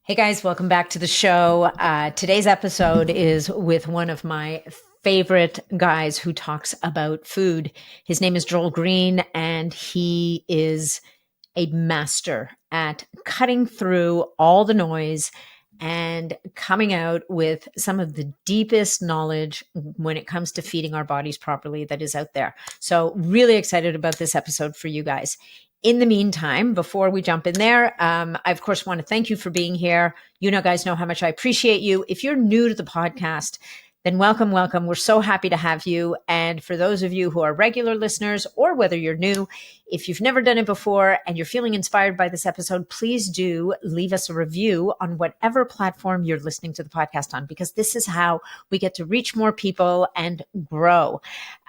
Hey guys, welcome back to the show. Today's episode is with one of my favorite guys who talks about food. His name is Joel Greene, and he is a master at cutting through all the noise and coming out with some of the deepest knowledge when it comes to feeding our bodies properly that is out there. So really excited about this episode for you guys. In the meantime, before we jump in there, I, of course, want to thank you for being here. You know, guys know how much I appreciate you. If you're new to the podcast, then welcome, welcome. We're so happy to have you. And for those of you who are regular listeners, or whether you're new, if you've never done it before and you're feeling inspired by this episode, please do leave us a review on whatever platform you're listening to the podcast on, because this is how we get to reach more people and grow.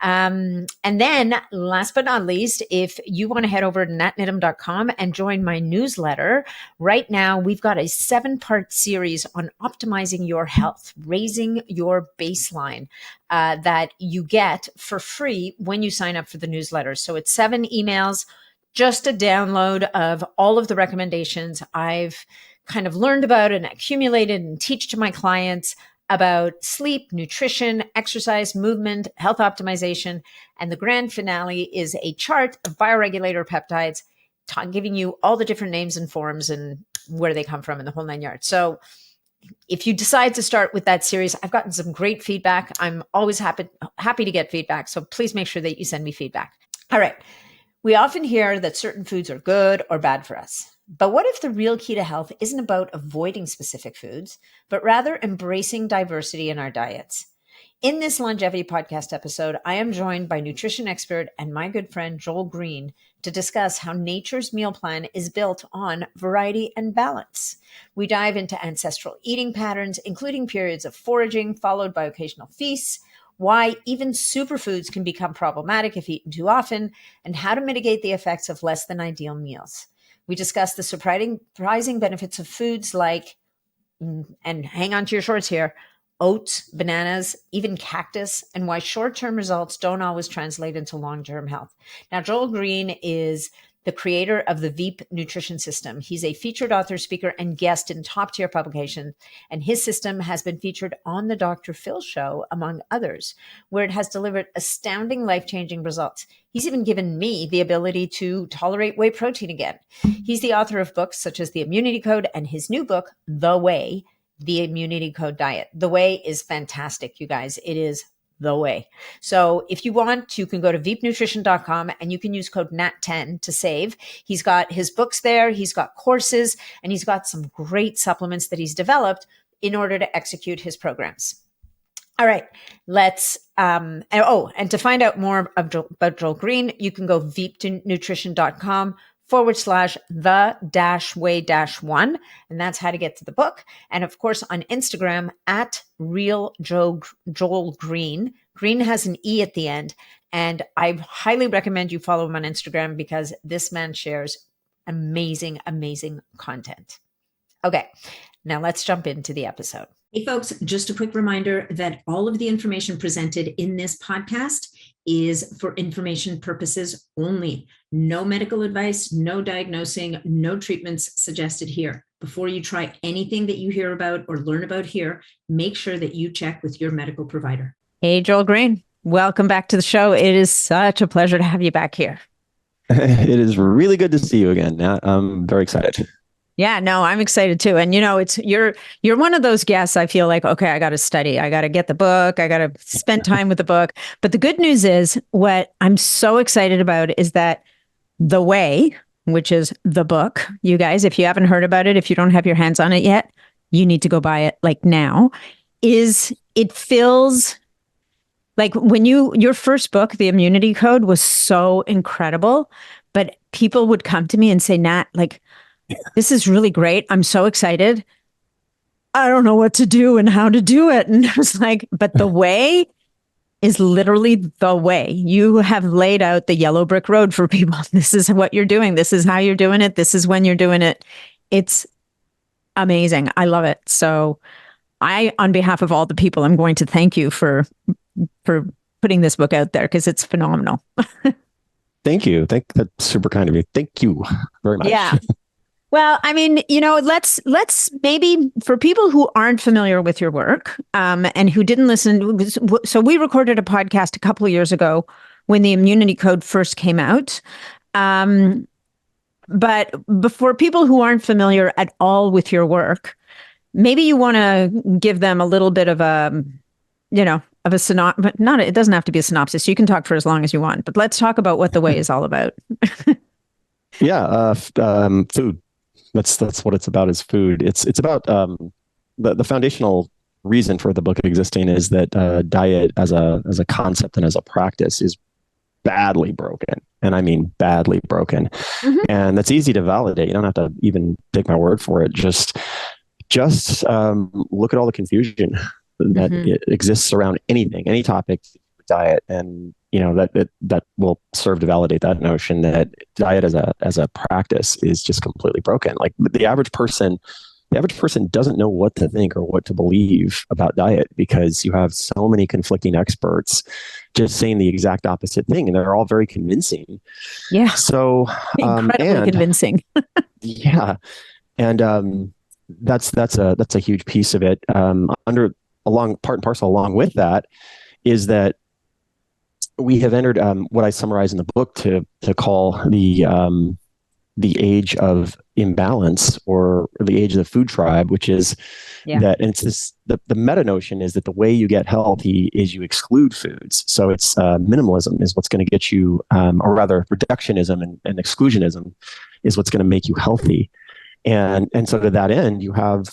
And then last but not least, if you want to head over to natnidham.com and join my newsletter, right now we've got a 7-part series on optimizing your health, raising your baseline that you get for free when you sign up for the newsletter. So it's 7 emails, just a download of all of the recommendations I've kind of learned about and accumulated and teach to my clients about sleep, nutrition, exercise, movement, health optimization. And the grand finale is a chart of bioregulator peptides, giving you all the different names and forms and where they come from and the whole 9 yards. So if you decide to start with that series, I've gotten some great feedback. I'm always happy to get feedback. So please make sure that you send me feedback. All right. We often hear that certain foods are good or bad for us. But what if the real key to health isn't about avoiding specific foods, but rather embracing diversity in our diets? In this longevity podcast episode, I am joined by nutrition expert and my good friend Joel Greene to discuss how nature's meal plan is built on variety and balance. We dive into ancestral eating patterns, including periods of foraging followed by occasional feasts, why even superfoods can become problematic if eaten too often, and how to mitigate the effects of less than ideal meals. We discuss the surprising benefits of foods like, and hang on to your shorts here, oats, bananas, even cactus, and why short-term results don't always translate into long-term health. Now, Joel Greene is the creator of the VEEP nutrition system. He's a featured author, speaker, and guest in top-tier publications, and his system has been featured on the Dr. Phil show, among others, where it has delivered astounding life-changing results. He's even given me the ability to tolerate whey protein again. He's the author of books such as The Immunity Code and his new book, The Way, The Immunity Code Diet. The Way is fantastic, you guys. It is the way. So if you want, you can go to veepnutrition.com and you can use code NAT10 to save. He's got his books there, he's got courses, and he's got some great supplements that he's developed in order to execute his programs. All right, let's, and to find out more about Joel Greene, you can go veepnutrition.com/the-way-1, and that's how to get to the book. And of course, on Instagram at Joel Greene. Greene has an E at the end, and I highly recommend you follow him on Instagram because this man shares amazing, amazing content. Okay, now let's jump into the episode. Hey folks, just a quick reminder that all of the information presented in this podcast is for information purposes only. No medical advice, no diagnosing, no treatments suggested here. Before you try anything that you hear about or learn about here, make sure that you check with your medical provider. Hey, Joel Greene, welcome back to the show. It is such a pleasure to have you back here. It is really good to see you again, Nat. I'm very excited. Yeah, no, I'm excited too. And you know, you're one of those guests I feel like, okay, I got to study. I got to get the book. I got to spend time with the book. But the good news is what I'm so excited about is that The Way, which is the book, you guys, if you haven't heard about it, if you don't have your hands on it yet, you need to go buy it like now. It feels like when your first book, The Immunity Code, was so incredible, but people would come to me and say, Nat, like, this is really great. I'm so excited. I don't know what to do and how to do it. And I was like, but The Way is literally the way. You have laid out the yellow brick road for people. This is what you're doing. This is how you're doing it. This is when you're doing it. It's amazing. I love it. So on behalf of all the people, I'm going to thank you for putting this book out there because it's phenomenal. Thank you. That's super kind of you. Thank you very much. Yeah. Well, I mean, let's maybe for people who aren't familiar with your work, and who didn't listen. So we recorded a podcast a couple of years ago when the immunity code first came out. Um, but before people who aren't familiar at all with your work, maybe you want to give them a little bit of a synopsis. But not, it doesn't have to be a synopsis. You can talk for as long as you want, but let's talk about what the way is all about. Yeah, food. That's what it's about, is food. It's about the foundational reason for the book existing is that diet as a concept and as a practice is badly broken, and I mean badly broken. Mm-hmm. And that's easy to validate. You don't have to even take my word for it. Just look at all the confusion that exists around anything, any topic, diet, and that will serve to validate that notion that diet as a practice is just completely broken. Like the average person doesn't know what to think or what to believe about diet, because you have so many conflicting experts just saying the exact opposite thing, and they're all very convincing. Yeah. So incredibly convincing. Yeah. And that's a huge piece of it. Along part and parcel along with that is that we have entered what I summarize in the book to call the age of imbalance, or the age of the food tribe, which is that, and it's this, the meta notion is that the way you get healthy is you exclude foods. So it's minimalism is what's going to get you, or rather reductionism and exclusionism is what's going to make you healthy. And so to that end, you have,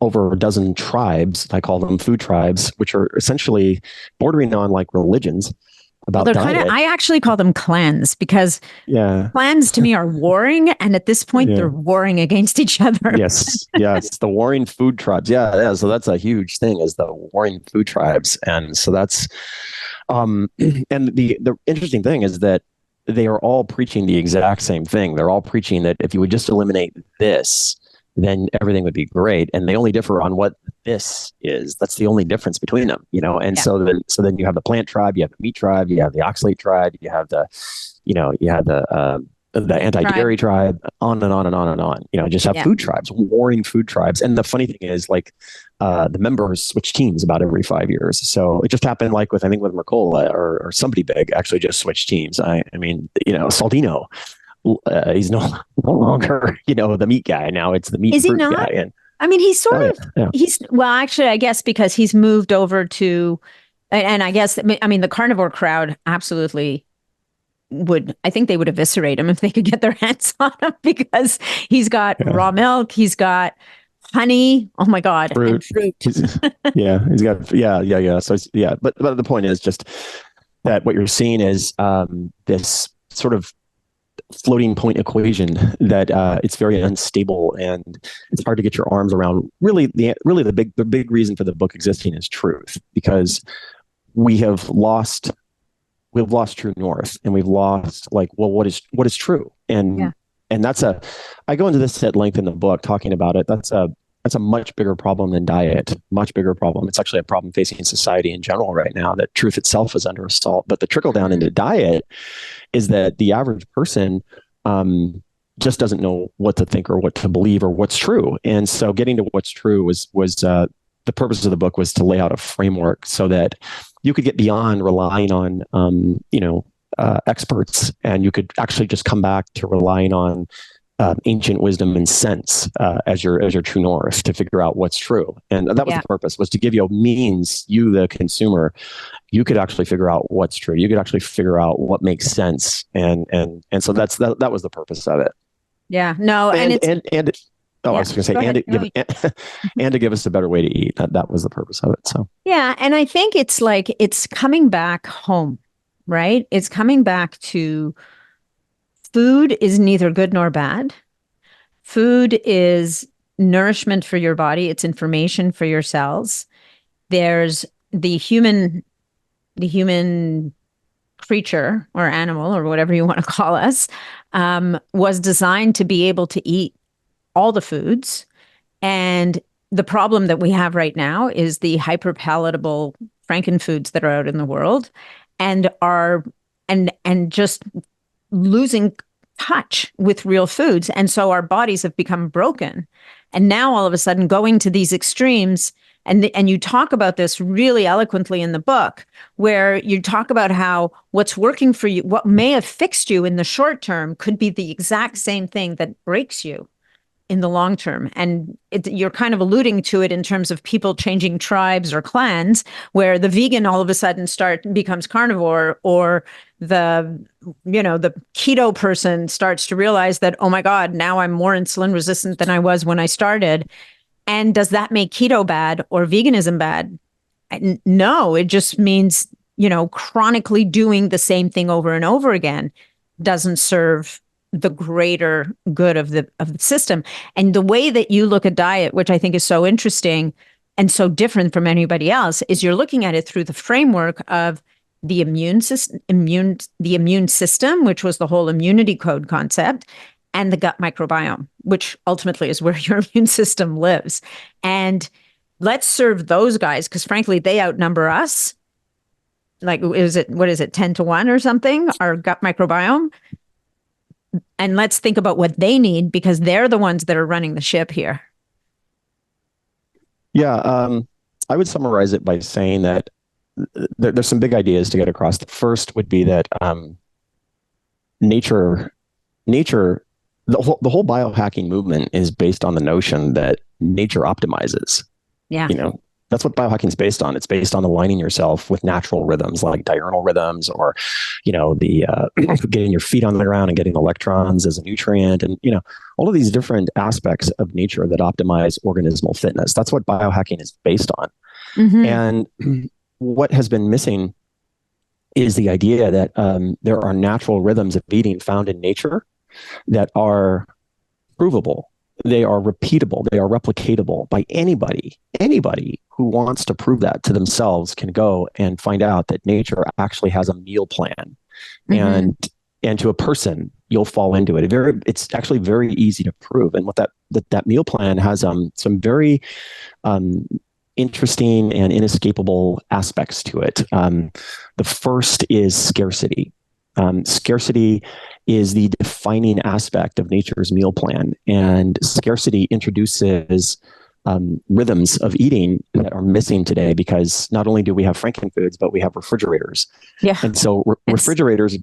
over a dozen tribes, I call them food tribes, which are essentially bordering on like religions about diet. I actually call them clans, because clans to me are warring, and at this point they're warring against each other. Yes, the warring food tribes. Yeah. So that's a huge thing, is the warring food tribes, and so that's and the interesting thing is that they are all preaching the exact same thing. They're all preaching that if you would just eliminate this, then everything would be great. And they only differ on what this is. That's the only difference between them, And so then you have the plant tribe, you have the meat tribe, you have the oxalate tribe, you have the anti-dairy tribe, on and on and on and on. Just have food tribes, warring food tribes. And the funny thing is, like, the members switch teams about every 5 years. So it just happened, like with Mercola or somebody big actually just switched teams. I mean, Saldino. He's no longer, the meat guy. Now it's the meat fruit guy. And I mean, he's actually, I guess because he's moved over to, and I guess, the carnivore crowd absolutely I think they would eviscerate him if they could get their hands on him, because he's got raw milk, he's got honey. Oh my God. Fruit. He's got, So but the point is just that what you're seeing is this sort of floating point equation that it's very unstable, and it's hard to get your arms around. Really, the big reason for the book existing is truth, because we've lost true north, and we've lost what is true, and that's I go into this at length in the book talking about it. That's a much bigger problem than diet, much bigger problem. It's actually a problem facing society in general right now, that truth itself is under assault. But the trickle down into diet is that the average person just doesn't know what to think or what to believe or what's true. And so getting to what's true was the purpose of the book, was to lay out a framework so that you could get beyond relying on, experts, and you could actually just come back to relying on ancient wisdom and sense as your true north to figure out what's true. And that was the purpose, was to give you a means, you the consumer, you could actually figure out what's true. You could actually figure out what makes sense. And so that was the purpose of it. Yeah. No. I was going to say, and to give us a better way to eat. That was the purpose of it. So yeah, and I think it's coming back home, right? It's coming back to food is neither good nor bad. Food is nourishment for your body. It's information for your cells. There's the human creature or animal or whatever you want to call us, was designed to be able to eat all the foods. And the problem that we have right now is the hyperpalatable frankenfoods that are out in the world and just losing touch with real foods. And so our bodies have become broken. And now all of a sudden going to these extremes, and you talk about this really eloquently in the book, where you talk about how what's working for you, what may have fixed you in the short term, could be the exact same thing that breaks you in the long term. And you're kind of alluding to it in terms of people changing tribes or clans, where the vegan all of a sudden becomes carnivore, or the keto person starts to realize that, oh my God, now I'm more insulin resistant than I was when I started. And does that make keto bad or veganism bad? No, it just means, chronically doing the same thing over and over again doesn't serve the greater good of the system. And the way that you look at diet, which I think is so interesting and so different from anybody else, is you're looking at it through the framework of the immune system, which was the whole immunity code concept, and the gut microbiome, which ultimately is where your immune system lives. And let's serve those guys, because frankly, they outnumber us. Like, what is it, 10-1 or something, our gut microbiome? And let's think about what they need, because they're the ones that are running the ship here. Yeah, I would summarize it by saying that there's some big ideas to get across. The first would be that nature, the whole biohacking movement is based on the notion that nature optimizes. Yeah. That's what biohacking is based on. It's based on aligning yourself with natural rhythms like diurnal rhythms, or, the getting your feet on the ground and getting electrons as a nutrient, and, all of these different aspects of nature that optimize organismal fitness. That's what biohacking is based on. Mm-hmm. And what has been missing is the idea that there are natural rhythms of eating found in nature that are provable. They are repeatable. They are replicatable by anybody. Anybody who wants to prove that to themselves can go and find out that nature actually has a meal plan. Mm-hmm. And to a person, you'll fall into it. It's actually very easy to prove. And what that meal plan has some very interesting and inescapable aspects to it. The first is scarcity. Scarcity is the defining aspect of nature's meal plan, and scarcity introduces rhythms of eating that are missing today, because not only do we have frankenfoods, but we have refrigerators. Yeah. And so refrigerators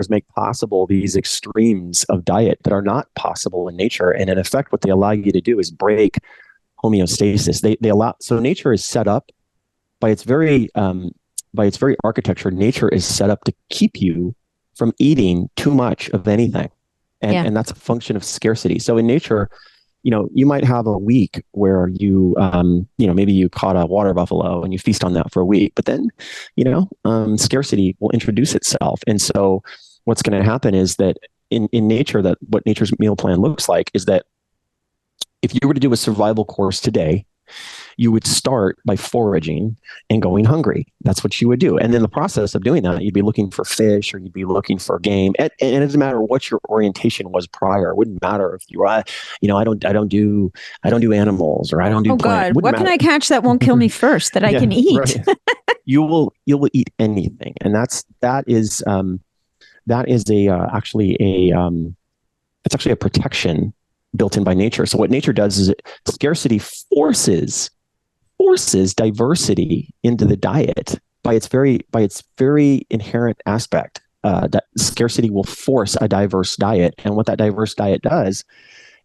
make possible these extremes of diet that are not possible in nature. And in effect, what they allow you to do is break homeostasis. They allow, so nature is set up by its very architecture. Nature is set up to keep you from eating too much of anything. And that's a function of scarcity. So in nature, you might have a week where you maybe you caught a water buffalo and you feast on that for a week, but then, scarcity will introduce itself. And so what's going to happen is that in nature, that what nature's meal plan looks like is that if you were to do a survival course today, you would start by foraging and going hungry. That's what you would do. And in the process of doing that, you'd be looking for fish, or you'd be looking for game. And it doesn't matter what your orientation was prior. It wouldn't matter if you were, I don't do animals, or I don't do plants. God, what can I catch that won't kill me first that I can eat? Right. You will eat anything. And that is actually a protection built in by nature. So what nature does is scarcity forces diversity into the diet by its very inherent aspect. That scarcity will force a diverse diet. And what that diverse diet does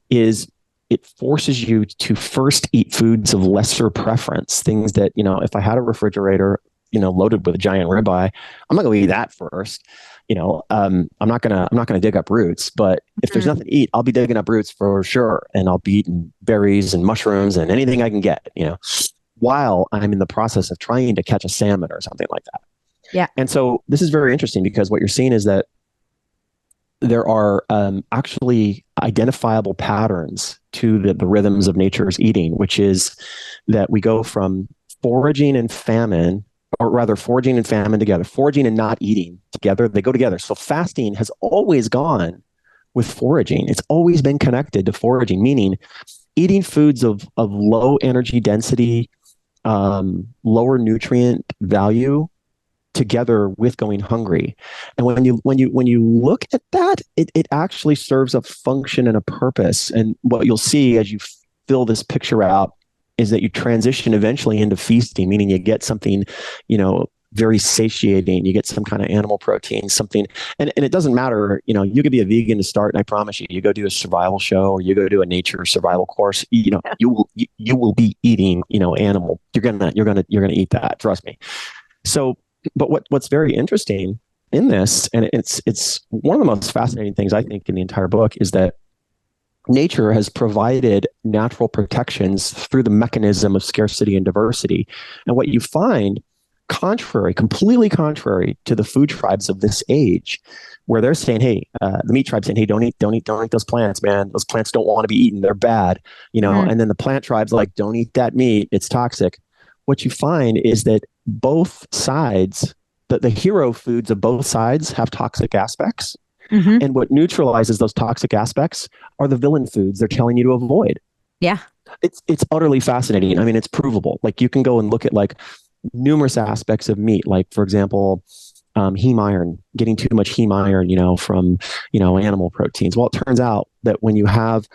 is it forces you to first eat foods of lesser preference, things that, if I had a refrigerator, loaded with a giant ribeye, I'm not going to eat that first. I'm not gonna dig up roots, but if there's nothing to eat, I'll be digging up roots for sure. And I'll be eating berries and mushrooms and anything I can get, while I'm in the process of trying to catch a salmon or something like that. Yeah. And so this is very interesting, because what you're seeing is that there are actually identifiable patterns to the rhythms of nature's eating, which is that we go from foraging and famine, or rather foraging and famine together, foraging and not eating together. They go together. So fasting has always gone with foraging. It's always been connected to foraging, meaning eating foods of low energy density, lower nutrient value, together with going hungry. And when you look at that, it actually serves a function and a purpose. And what you'll see as you fill this picture out is that you transition eventually into feasting, meaning you get something, very satiating. You get some kind of animal protein, something, and it doesn't matter. You could be a vegan to start, and I promise you, you go do a survival show or you go do a nature survival course. You will be eating, animal. You're gonna eat that. Trust me. So, but what's very interesting in this, and it's one of the most fascinating things I think in the entire book, is that nature has provided natural protections through the mechanism of scarcity and diversity. And what you find, completely contrary to the food tribes of this age, where they're saying, hey, the meat tribe saying, hey, don't eat those plants, man. Those plants don't want to be eaten. They're bad, and then the plant tribe's like, don't eat that meat. It's toxic. What you find is that both sides, the hero foods of both sides have toxic aspects. And what neutralizes those toxic aspects are the villain foods they're telling you to avoid. Yeah. It's utterly fascinating. I mean, it's provable. Like, you can go and look at like numerous aspects of meat, like, for example, heme iron, getting too much heme iron, from, animal proteins. Well, it turns out that when you have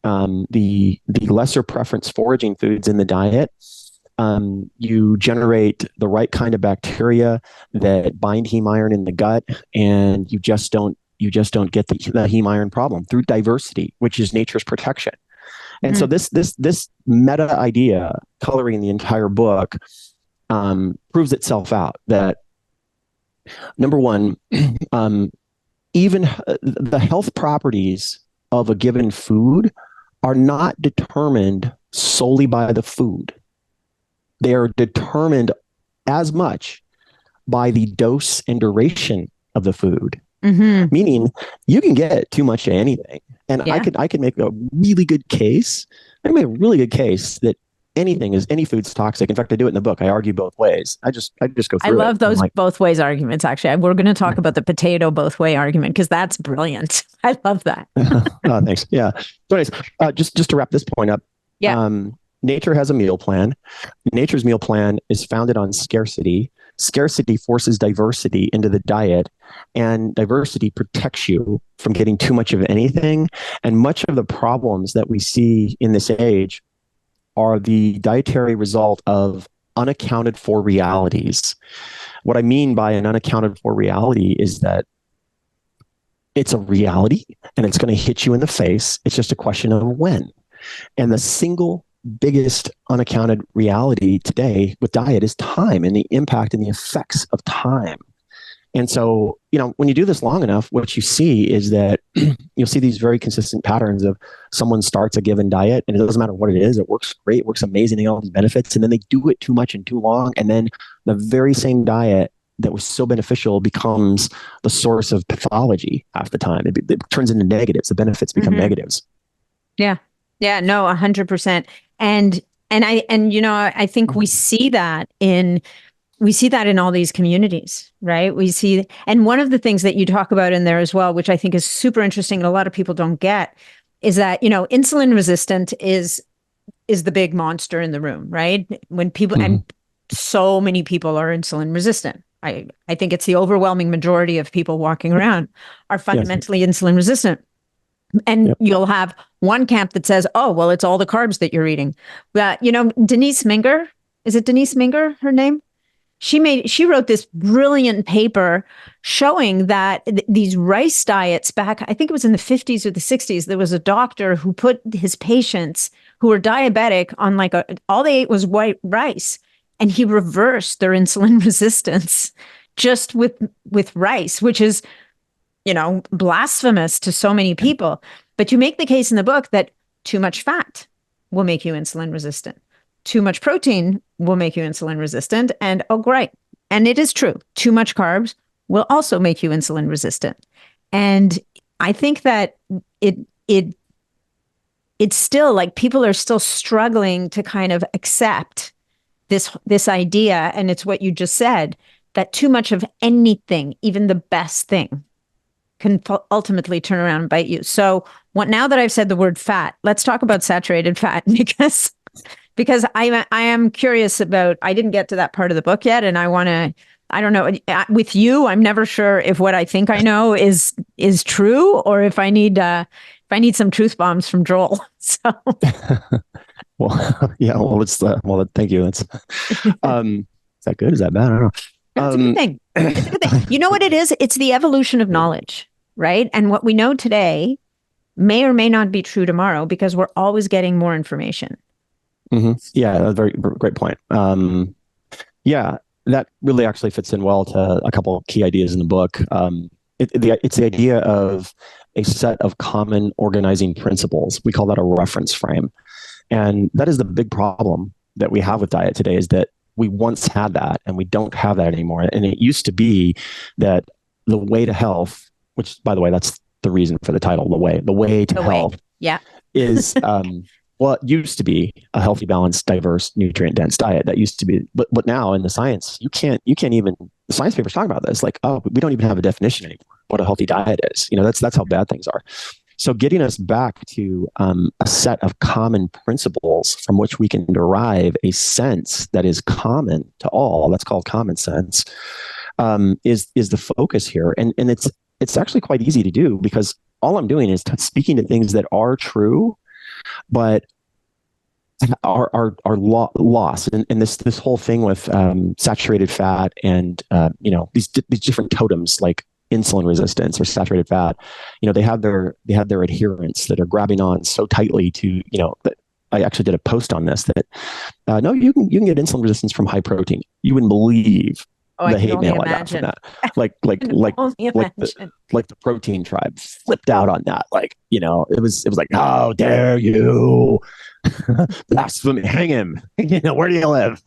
the lesser preference foraging foods in the diet, you generate the right kind of bacteria that bind heme iron in the gut, and you just don't get the heme iron problem through diversity, which is nature's protection. And so this meta idea coloring the entire book proves itself out that, number one, even the health properties of a given food are not determined solely by the food. They are determined as much by the dose and duration of the food. Meaning, you can get too much of anything, and I could make a really good case. I can make a really good case that any food's toxic. In fact, I do it in the book. I argue both ways. I just go through it. I love those both ways arguments. Actually, we're going to talk about the potato both way argument, because that's brilliant. I love that. Oh, thanks. Yeah. So, anyways, just to wrap this point up. Yeah. Nature has a meal plan. Nature's meal plan is founded on scarcity. Scarcity forces diversity into the diet, and diversity protects you from getting too much of anything. And much of the problems that we see in this age are the dietary result of unaccounted for realities. What I mean by an unaccounted for reality is that it's a reality and it's going to hit you in the face. It's just a question of when. And the single biggest unaccounted reality today with diet is time, and the impact and the effects of time. And so, when you do this long enough, what you see is that you'll see these very consistent patterns of someone starts a given diet, and it doesn't matter what it is. It works great, it works amazing, they get all these benefits, and then they do it too much and too long. And then the very same diet that was so beneficial becomes the source of pathology half the time. It turns into negatives. The benefits become negatives. Yeah. Yeah, no, 100%. And I think we see that in all these communities, right? We see, and one of the things that you talk about in there as well, which I think is super interesting and a lot of people don't get, is that, insulin resistant is the big monster in the room, right? When people, and so many people are insulin resistant. I think it's the overwhelming majority of people walking around are fundamentally insulin resistant. And you'll have one camp that says, oh, well, it's all the carbs that you're eating. But, Denise Minger, is it Denise Minger, her name? She wrote this brilliant paper showing that these rice diets back, I think it was in the 50s or the 60s, there was a doctor who put his patients who were diabetic on all they ate was white rice, and he reversed their insulin resistance just with rice, which is, blasphemous to so many people. But you make the case in the book that too much fat will make you insulin resistant. Too much protein will make you insulin resistant. And oh, great. And it is true. Too much carbs will also make you insulin resistant. And I think that it's still like people are still struggling to kind of accept this idea. And it's what you just said, that too much of anything, even the best thing, can ultimately turn around and bite you. So now that I've said the word fat, let's talk about saturated fat, because I am curious about, I didn't get to that part of the book yet. And I want I don't know. With you, I'm never sure if what I think I know is true, or if I need some truth bombs from Joel. So, Well, yeah. Well, thank you. That's is that good? Is that bad? I don't know. that's a good thing. It's a good thing. You know what it is? It's the evolution of knowledge, right? And what we know today may or may not be true tomorrow because we're always getting more information. Mm-hmm. Yeah, that's a very great point. Yeah, that really actually fits in well to a couple of key ideas in the book. It's the idea of a set of common organizing principles. We call that a reference frame. And that is the big problem that we have with diet today, is that we once had that and we don't have that anymore. And it used to be that the way to health, which, by the way, that's the reason for the title, the way to health, yeah, is well, it used to be a healthy, balanced, diverse, nutrient dense diet. That used to be, but now in the science, you can't even, the science papers talk about this. Like, oh, we don't even have a definition anymore what a healthy diet is. That's how bad things are. So getting us back to a set of common principles from which we can derive a sense that is common to all, that's called common sense, is the focus here. And it's actually quite easy to do, because all I'm doing is speaking to things that are true, but are lost. And this whole thing with saturated fat and these different totems like insulin resistance or saturated fat, they have their adherents that are grabbing on so tightly to, that I actually did a post on this, that no, you can get insulin resistance from high protein. You wouldn't believe the hate mail I got from that. Like the protein tribe flipped out on that. Like, it was like, how dare you? Blasphemy, hang him. Where do you live?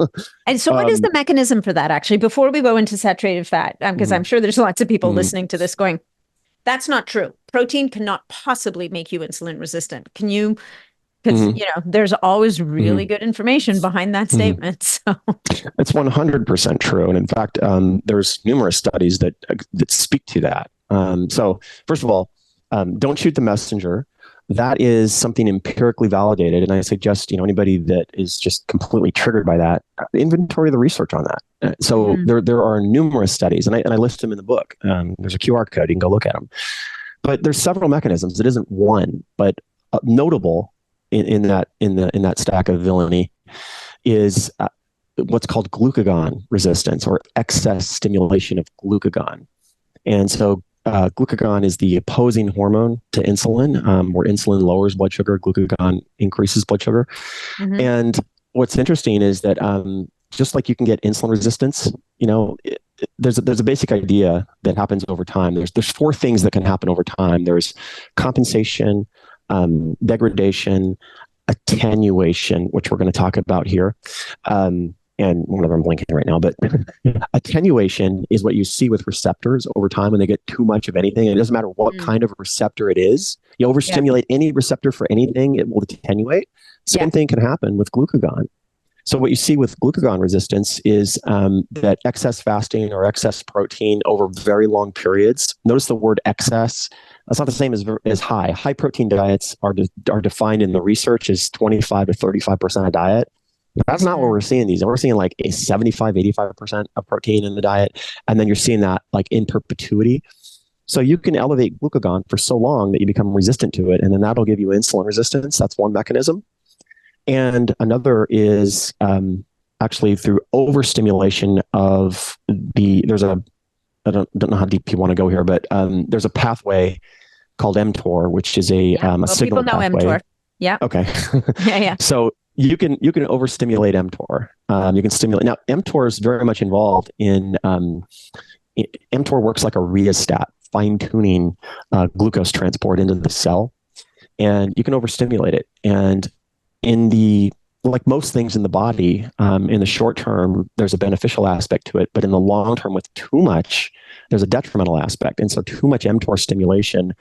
And so what is the mechanism for that, actually, before we go into saturated fat? Because I'm sure there's lots of people listening to this going, that's not true. Protein cannot possibly make you insulin resistant. Can you? Because, there's always really good information behind that statement. So it's 100% true. And in fact, there's numerous studies that speak to that. So first of all, don't shoot the messenger. That is something empirically validated. And I suggest, anybody that is just completely triggered by that, inventory the research on that. So there are numerous studies, and I list them in the book. There's a QR code. You can go look at them. But there's several mechanisms. It isn't one, but notable in that stack of villainy is what's called glucagon resistance, or excess stimulation of glucagon. And so glucagon is the opposing hormone to insulin, where insulin lowers blood sugar, glucagon increases blood sugar. And what's interesting is that just like you can get insulin resistance, there's a basic idea that happens over time. There's four things that can happen over time. There's compensation, degradation, attenuation, which we're going to talk about here. And one of them I'm blinking right now, but attenuation is what you see with receptors over time when they get too much of anything. And it doesn't matter what kind of receptor it is. You overstimulate any receptor for anything, it will attenuate. Same thing can happen with glucagon. So what you see with glucagon resistance is that excess fasting or excess protein over very long periods. Notice the word excess. That's not the same as high. High protein diets are defined in the research as 25 to 35% of diet. That's not what we're seeing these. We're seeing like a 75, 85% of protein in the diet. And then you're seeing that like in perpetuity. So you can elevate glucagon for so long that you become resistant to it. And then that'll give you insulin resistance. That's one mechanism. And another is actually through overstimulation of I don't know how deep you want to go here, but there's a pathway called mTOR, which is a signal people know pathway. mTOR. Yeah. Okay. Yeah. So you can overstimulate mTOR. You can stimulate. Now, mTOR is very much involved in. mTOR works like a rheostat, fine-tuning glucose transport into the cell, and you can overstimulate it. And like most things in the body, in the short term, there's a beneficial aspect to it, but in the long term, with too much, there's a detrimental aspect. And so, too much mTOR stimulation.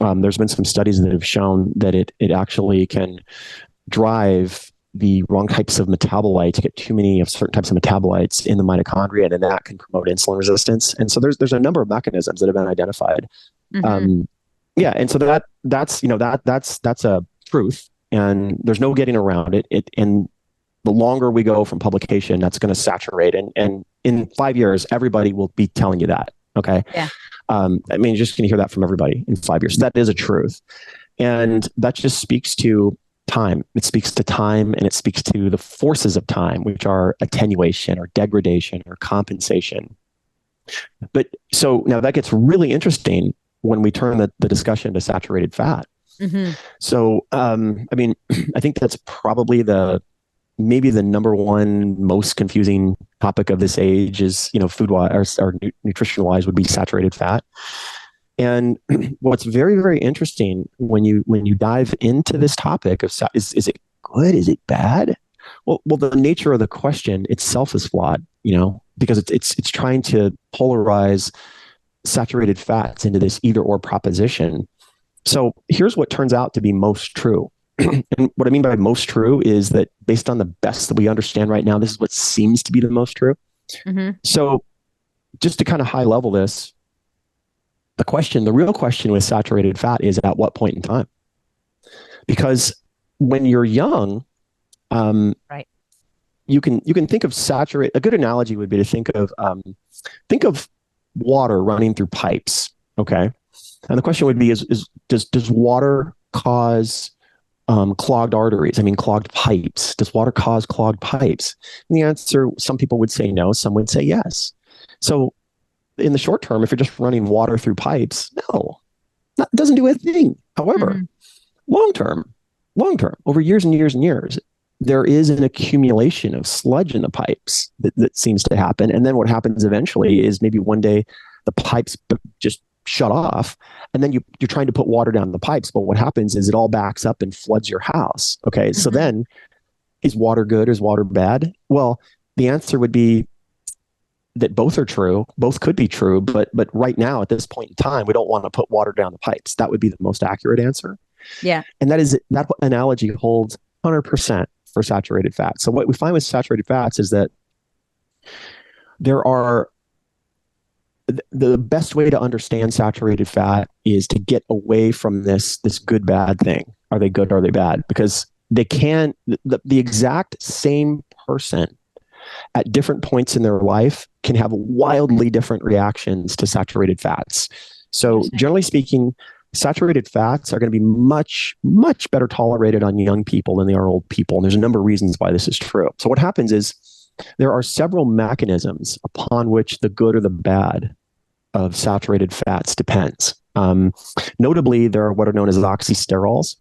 There's been some studies that have shown that it actually can drive the wrong types of metabolites, get too many of certain types of metabolites in the mitochondria, and then that can promote insulin resistance. And so there's a number of mechanisms that have been identified. And so that's a truth, and there's no getting around it. And the longer we go from publication, that's going to saturate. And in 5 years, everybody will be telling you that. Okay. Yeah. I mean, you're just going to hear that from everybody in 5 years. That is a truth. And that just speaks to time. It speaks to time, and it speaks to the forces of time, which are attenuation or degradation or compensation. But so now that gets really interesting when we turn the discussion to saturated fat. Mm-hmm. So, I mean, I think that's probably maybe the number one most confusing topic of this age is, food wise or nutrition wise would be saturated fat. And what's very, very interesting when you dive into this topic of is it good? Is it bad? Well, the nature of the question itself is flawed, because it's trying to polarize saturated fats into this either or proposition. So here's what turns out to be most true. And what I mean by most true is that based on the best that we understand right now, this is what seems to be the most true. Mm-hmm. So just to kind of high level this, the real question with saturated fat is at what point in time? Because when you're young, right, you can think of a good analogy would be to think of water running through pipes. Okay. And the question would be, does water cause clogged arteries? I mean, clogged pipes. Does water cause clogged pipes? And the answer, some people would say no, some would say yes. So in the short term, if you're just running water through pipes, no, it doesn't do a thing. However, long term, over years and years and years, there is an accumulation of sludge in the pipes that seems to happen. And then what happens eventually is maybe one day the pipes just shut off, and then you're trying to put water down the pipes, but what happens is it all backs up and floods your house. Okay, so then is water good or is water bad? Well, the answer would be that both are true. Both could be true, but right now at this point in time, we don't want to put water down the pipes. That would be the most accurate answer. Yeah, and that analogy holds 100% for saturated fat. So what we find with saturated fats is that there are the best way to understand saturated fat is to get away from this good bad thing. Are they good? Are they bad? Because they can the exact same person at different points in their life can have wildly different reactions to saturated fats. So generally speaking, saturated fats are going to be much, much better tolerated on young people than they are old people. And there's a number of reasons why this is true. So what happens is there are several mechanisms upon which the good or the bad of saturated fats depends. Notably, there are what are known as oxysterols.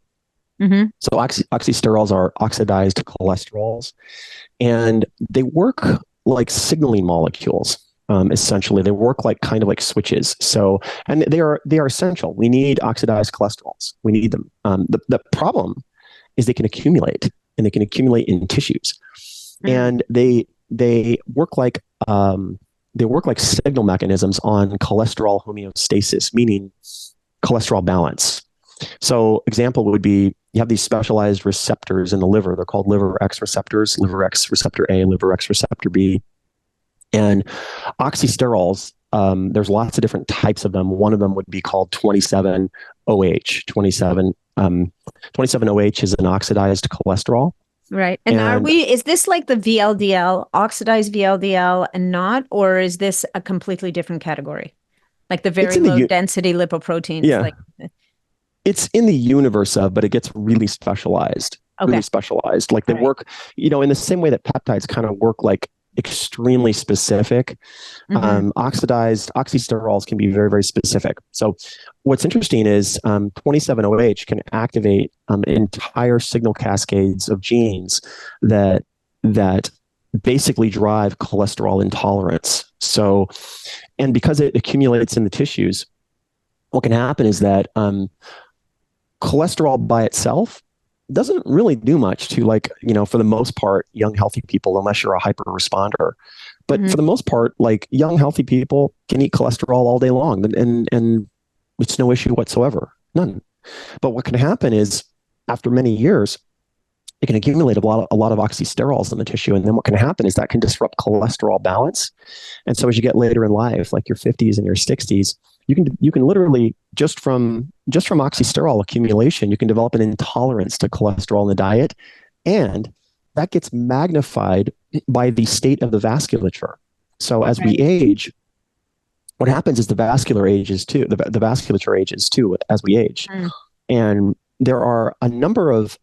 Mm-hmm. So oxysterols are oxidized cholesterols, and they work like signaling molecules. Essentially, they work like switches. So, and they are essential. We need oxidized cholesterols. We need them. The problem is they can accumulate, and they can accumulate in tissues, and they work like signal mechanisms on cholesterol homeostasis, meaning cholesterol balance. So, example would be you have these specialized receptors in the liver. They're called liver X receptors, liver X receptor A, liver X receptor B. And oxysterols, there's lots of different types of them. One of them would be called 27-OH. 27-OH is an oxidized cholesterol. Right. And is this like the VLDL, oxidized VLDL and not, or is this a completely different category? Like the very low density lipoproteins? Yeah. It's in the universe of, but it gets really specialized. Okay. Really specialized. Like they work, in the same way that peptides kind of work like extremely specific. Oxysterols can be very, very specific. So what's interesting is 27-OH can activate entire signal cascades of genes that basically drive cholesterol intolerance. So, and because it accumulates in the tissues, what can happen is that cholesterol by itself doesn't really do much to for the most part, young, healthy people, unless you're a hyper responder. But for the most part, young, healthy people can eat cholesterol all day long and it's no issue whatsoever. None. But what can happen is after many years, it can accumulate a lot of oxysterols in the tissue. And then what can happen is that can disrupt cholesterol balance. And so as you get later in life, like your 50s and your 60s, you can literally just from oxysterol accumulation, you can develop an intolerance to cholesterol in the diet, and that gets magnified by the state of the vasculature. So as we age, what happens is the vasculature ages too as we age. And there are a number of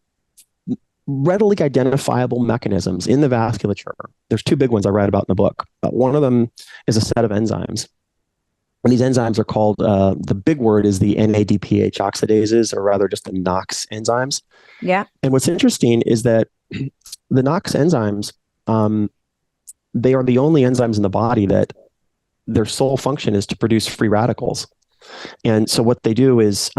readily identifiable mechanisms in the vasculature. There's two big ones I write about in the book. One of them is a set of enzymes. And these enzymes are called, the big word is the NADPH oxidases, or rather just the NOx enzymes. Yeah. And what's interesting is that the NOx enzymes, they are the only enzymes in the body that their sole function is to produce free radicals. And so what they do is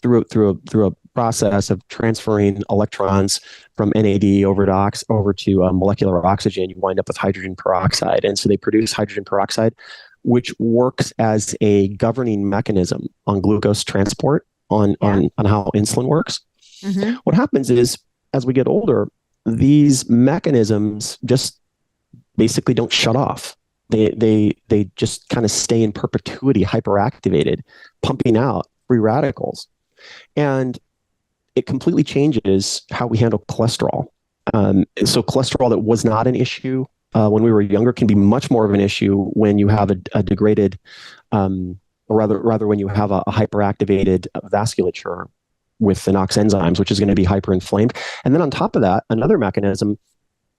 through a process of transferring electrons from NAD over to molecular oxygen, you wind up with hydrogen peroxide. And so they produce hydrogen peroxide, which works as a governing mechanism on glucose transport, on how insulin works. Mm-hmm. What happens is, as we get older, these mechanisms just basically don't shut off. They just kind of stay in perpetuity, hyperactivated, pumping out free radicals. And it completely changes how we handle cholesterol. So cholesterol that was not an issue when we were younger can be much more of an issue when you have a degraded, or rather when you have a hyperactivated vasculature with the NOx enzymes, which is going to be hyperinflamed. And then on top of that, another mechanism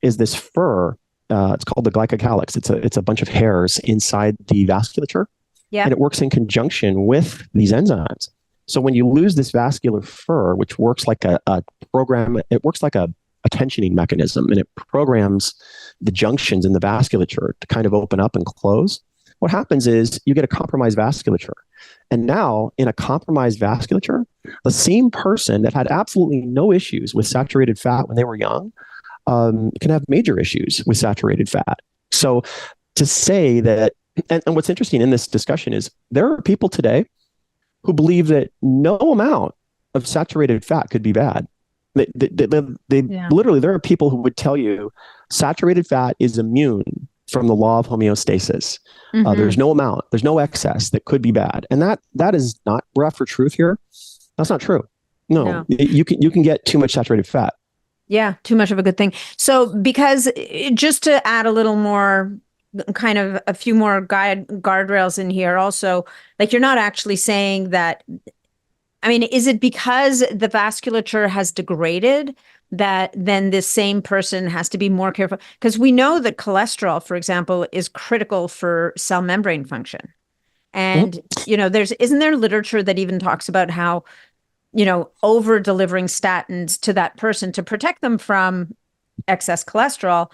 is this fur. It's called the glycocalyx. It's a bunch of hairs inside the vasculature, and it works in conjunction with these enzymes. So when you lose this vascular fur, which works like a program, it works like a tensioning mechanism, and it programs the junctions in the vasculature to kind of open up and close. What happens is you get a compromised vasculature. And now in a compromised vasculature, the same person that had absolutely no issues with saturated fat when they were young can have major issues with saturated fat. So to say that, and what's interesting in this discussion is there are people today who believe that no amount of saturated fat could be bad. They literally, there are people who would tell you saturated fat is immune from the law of homeostasis. Mm-hmm. There's no amount, there's no excess that could be bad. And that is not, we're after truth here. That's not true. No. You can get too much saturated fat. Yeah, too much of a good thing. So because just to add a little more, kind of a few more guardrails in here also, like you're not actually saying that, I mean, is it because the vasculature has degraded that then this same person has to be more careful? Because we know that cholesterol, for example, is critical for cell membrane function. And, isn't there literature that even talks about how, over delivering statins to that person to protect them from excess cholesterol,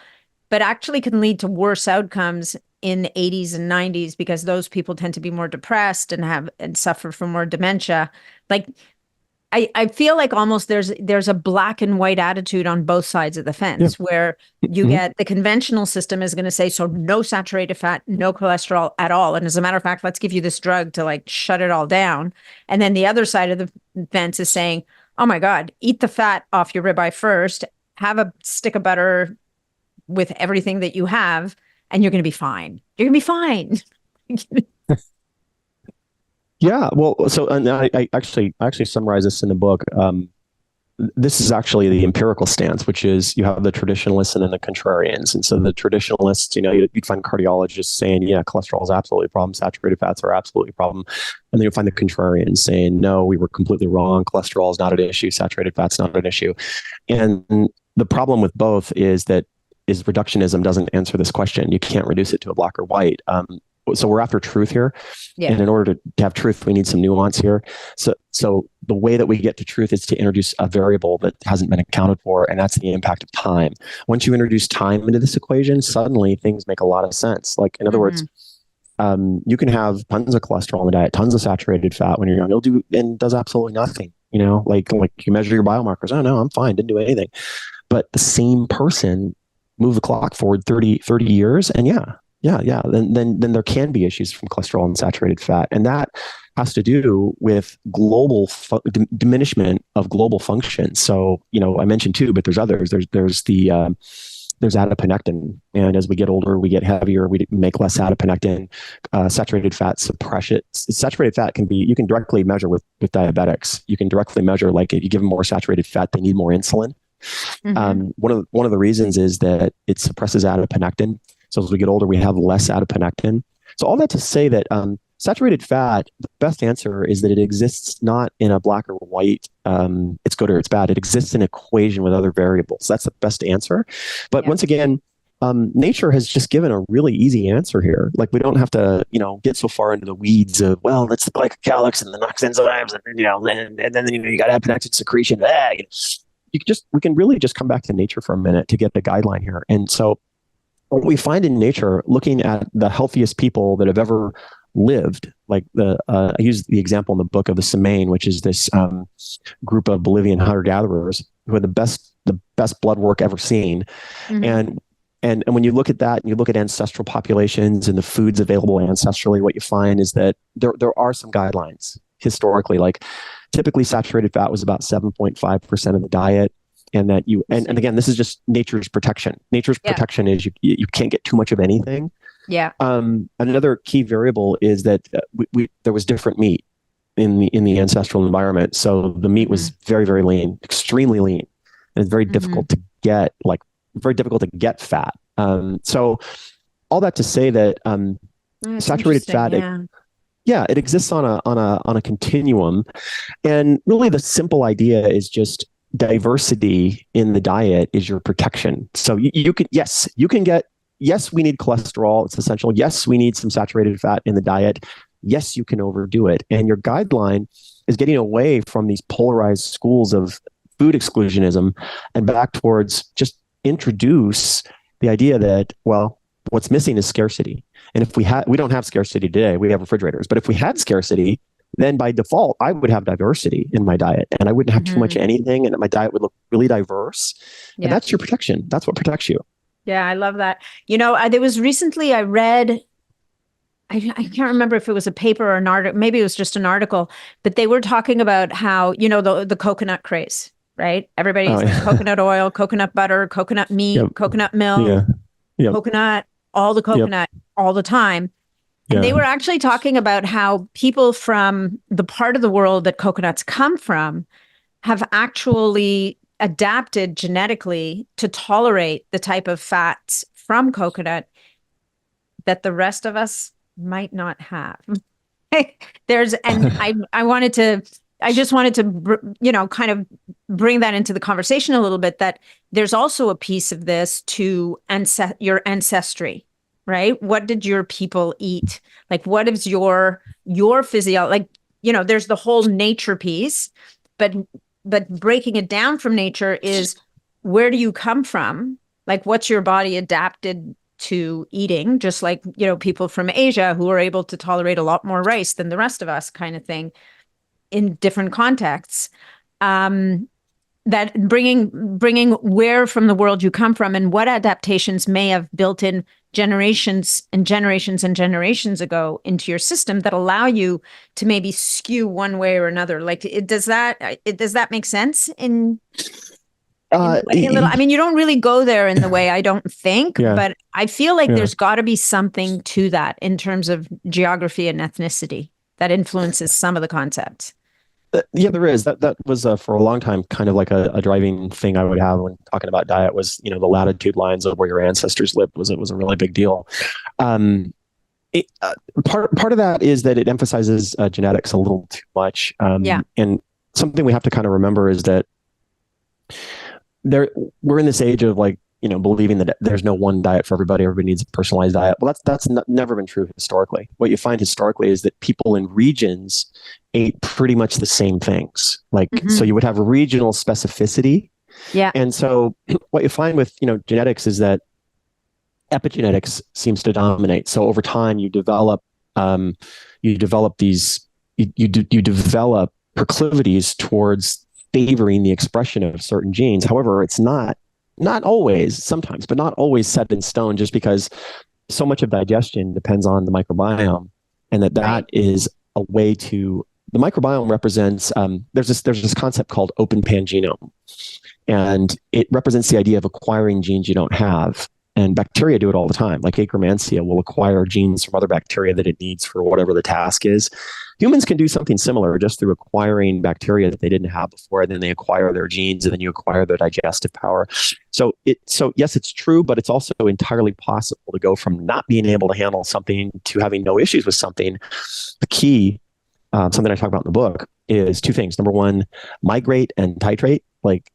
but actually can lead to worse outcomes in the 80s and 90s because those people tend to be more depressed and suffer from more dementia. Like, I feel like almost there's a black and white attitude on both sides of the fence, where you get the conventional system is going to say, so no saturated fat, no cholesterol at all. And as a matter of fact, let's give you this drug to like shut it all down. And then the other side of the fence is saying, oh my God, eat the fat off your ribeye first, have a stick of butter with everything that you have, and you're going to be fine. You're going to be fine. Yeah, well, so and I actually summarize this in the book. This is actually the empirical stance, which is you have the traditionalists and then the contrarians. And so the traditionalists, you'd find cardiologists saying, yeah, cholesterol is absolutely a problem, saturated fats are absolutely a problem. And then you'll find the contrarians saying, no, we were completely wrong. Cholesterol is not an issue. Saturated fat's not an issue. And the problem with both is reductionism doesn't answer this question. You can't reduce it to a black or white. So we're after truth here. Yeah. And in order to have truth, we need some nuance here. So the way that we get to truth is to introduce a variable that hasn't been accounted for, and that's the impact of time. Once you introduce time into this equation, suddenly things make a lot of sense. Like, in other words, you can have tons of cholesterol in the diet, tons of saturated fat when you're young. It'll do and does absolutely nothing. Like you measure your biomarkers. Oh no, I'm fine. Didn't do anything. But the same person move the clock forward 30 years, and then there can be issues from cholesterol and saturated fat. And that has to do with global diminishment of global function. So, I mentioned two, but there's others. There's adiponectin. And as we get older, we get heavier, we make less adiponectin. Saturated fat suppress it. Saturated fat you can directly measure with diabetics. You can directly measure, like, if you give them more saturated fat, they need more insulin. One of the reasons is that it suppresses adiponectin. So as we get older, we have less adiponectin. So all that to say that saturated fat, the best answer is that it exists not in a black or white, it's good or it's bad. It exists in equation with other variables. That's the best answer. But once again, nature has just given a really easy answer here. Like, we don't have to, get so far into the weeds of, well, that's the glycocalyx and the NOx enzymes, and then you got adiponectin secretion. We can really just come back to nature for a minute to get the guideline here. And so what we find in nature, looking at the healthiest people that have ever lived, like I use the example in the book of the Semaine, which is this group of Bolivian hunter-gatherers who had the best blood work ever seen. And when you look at that and you look at ancestral populations and the foods available ancestrally, what you find is that there are some guidelines historically. Like, typically saturated fat was about 7.5% of the diet. And that and again, this is just nature's protection. Nature's protection is you can't get too much of anything. Yeah. Another key variable is that there was different meat in the ancestral environment. So the meat was very, very lean, extremely lean, and it's very difficult to get fat. So all that to say that saturated fat, it exists on a continuum, and really the simple idea is just diversity in the diet is your protection. So you can get, yes, we need cholesterol. It's essential. Yes, we need some saturated fat in the diet. Yes, you can overdo it. And your guideline is getting away from these polarized schools of food exclusionism and back towards just introduce the idea that, well, what's missing is scarcity. And if we don't have scarcity today, we have refrigerators. But if we had scarcity, then by default, I would have diversity in my diet, and I wouldn't have too much anything, and my diet would look really diverse. Yeah. And that's your protection. That's what protects you. Yeah, I love that. There was recently I read, I can't remember if it was a paper or an article, maybe it was just an article, but they were talking about how, the coconut craze, right? Everybody's coconut oil, coconut butter, coconut meat, coconut milk, coconut, all the coconut all the time. And they were actually talking about how people from the part of the world that coconuts come from have actually adapted genetically to tolerate the type of fats from coconut that the rest of us might not have. I just wanted to, kind of bring that into the conversation a little bit, that there's also a piece of this to your ancestry. Right? What did your people eat? Like, what is your physiology? Like, there's the whole nature piece, but breaking it down from nature is, where do you come from? Like, what's your body adapted to eating? Just like, people from Asia who are able to tolerate a lot more rice than the rest of us, kind of thing, in different contexts. That bringing where from the world you come from and what adaptations may have built in generations and generations and generations ago into your system that allow you to maybe skew one way or another. Like, does that make sense in a little? I mean, you don't really go there in the way, I don't think, but I feel like there's got to be something to that in terms of geography and ethnicity that influences some of the concepts. Yeah, there is. That was for a long time kind of like a driving thing I would have when talking about diet was, the latitude lines of where your ancestors lived was a really big deal. Part of that is that it emphasizes genetics a little too much. And something we have to kind of remember is that we're in this age of, like, believing that there's no one diet for everybody. Everybody needs a personalized diet. Well, that's never been true historically. What you find historically is that people in regions ate pretty much the same things. Like, so you would have regional specificity. Yeah. And so what you find with, genetics is that epigenetics seems to dominate. So over time you develop proclivities towards favoring the expression of certain genes. However, it's not always, sometimes, but not always set in stone, just because so much of digestion depends on the microbiome, and that is a way to. The microbiome represents. There's this concept called open pangenome, and it represents the idea of acquiring genes you don't have. And bacteria do it all the time. Like Akkermansia will acquire genes from other bacteria that it needs for whatever the task is. Humans can do something similar just through acquiring bacteria that they didn't have before, and then they acquire their genes, and then you acquire their digestive power. So yes, it's true, but it's also entirely possible to go from not being able to handle something to having no issues with something. The key, something I talk about in the book, is two things. Number one, migrate and titrate. Like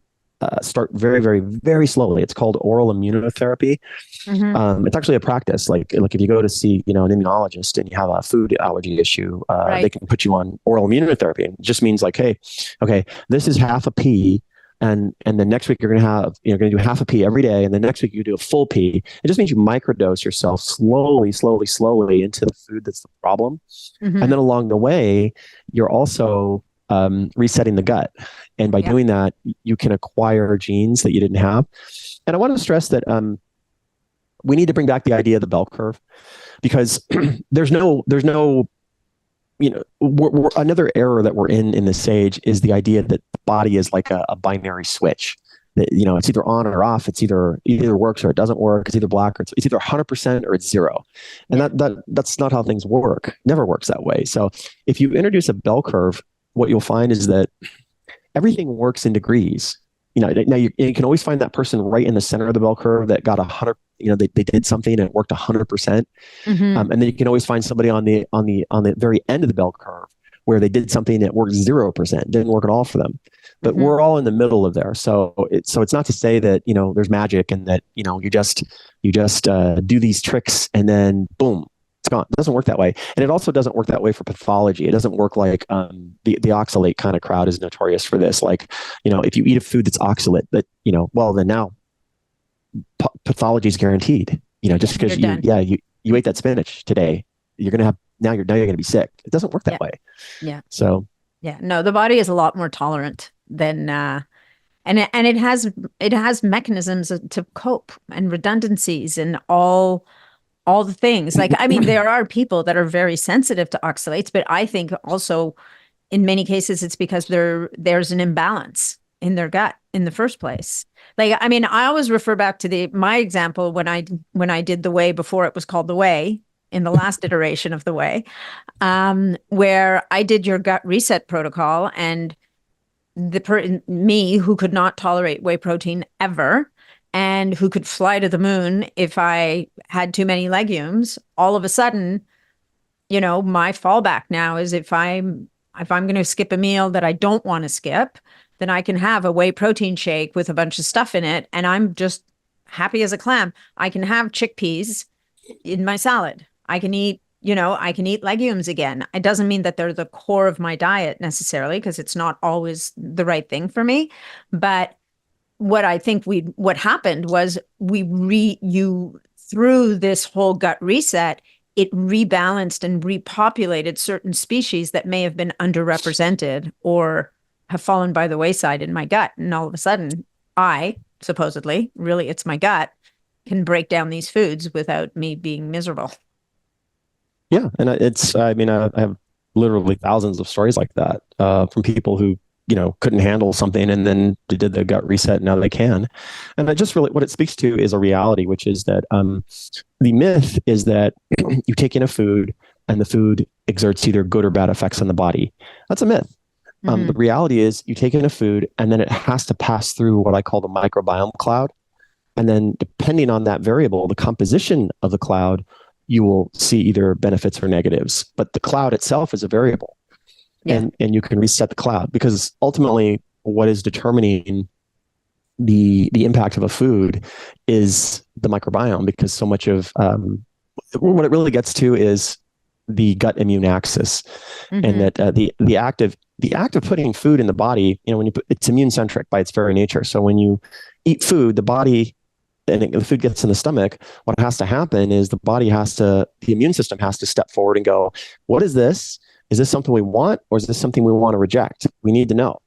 start very, very, very slowly. It's called oral immunotherapy. It's actually a practice. Like if you go to see, an immunologist and you have a food allergy issue, Right. they can put you on oral immunotherapy. It just means like, hey, okay, this is half a pea. And then next week you're going to do half a pea every day. And then next week you do a full pea. It just means you microdose yourself slowly into the food that's the problem. And then along the way, you're also resetting the gut. And by doing that, you can acquire genes that you didn't have. And I want to stress that we need to bring back the idea of the bell curve, because there's no another error that we're in this age is the idea that the body is like a binary switch. That, it's either on or off. It's either works or it doesn't work. It's either black or it's either 100% or it's zero. And that's not how things work. It never works that way. So if you introduce a bell curve, what you'll find is that everything works in degrees. Now you can always find that person right in the center of the bell curve that got 100. They did something and it worked 100%. And then you can always find somebody on the very end of the bell curve where they did something that worked 0%, didn't work at all for them. But we're all in the middle of there. So it's not to say that there's magic and that you just do these tricks and then boom, it's gone. It doesn't work that way. And it also doesn't work that way for pathology. It doesn't work like the oxalate kind of crowd is notorious for this. Like, if you eat a food that's oxalate, that, well, then now pathology is guaranteed. Just because you ate that spinach today, you're going to have, now you're going to be sick. It doesn't work that way. Yeah. So. Yeah. No, the body is a lot more tolerant than, and it has mechanisms to cope and redundancies and all the things. Like, I mean, there are people that are very sensitive to oxalates, but I think also in many cases it's because there's an imbalance in their gut in the first place. Like, I mean, I always refer back to my example when I did the whey before it was called the whey, in the last iteration of the whey, where I did your gut reset protocol, and me who could not tolerate whey protein ever, and who could fly to the moon if I had too many legumes, all of a sudden, my fallback now is if I'm going to skip a meal that I don't want to skip, then I can have a whey protein shake with a bunch of stuff in it, and I'm just happy as a clam. I can have chickpeas in my salad. I can eat legumes again. It doesn't mean that they're the core of my diet necessarily, because it's not always the right thing for me. But what I think what happened was through this whole gut reset, it rebalanced and repopulated certain species that may have been underrepresented or have fallen by the wayside in my gut. And all of a sudden, supposedly, really it's my gut, can break down these foods without me being miserable. Yeah. And I have literally thousands of stories like that from people who, couldn't handle something and then they did the gut reset. Now they can. And what it speaks to is a reality, which is that the myth is that you take in a food and the food exerts either good or bad effects on the body. That's a myth. The reality is you take in a food and then it has to pass through what I call the microbiome cloud. And then depending on that variable, the composition of the cloud, you will see either benefits or negatives. But the cloud itself is a variable. Yeah. And you can reset the cloud, because ultimately what is determining the impact of a food is the microbiome, because so much of what it really gets to is the gut immune axis. And that the act of putting food in the body, it's immune centric by its very nature. So when you eat food, the body, and the food gets in the stomach, what has to happen is the immune system has to step forward and go, what is this? Is this something we want, or is this something we want to reject? We need to know.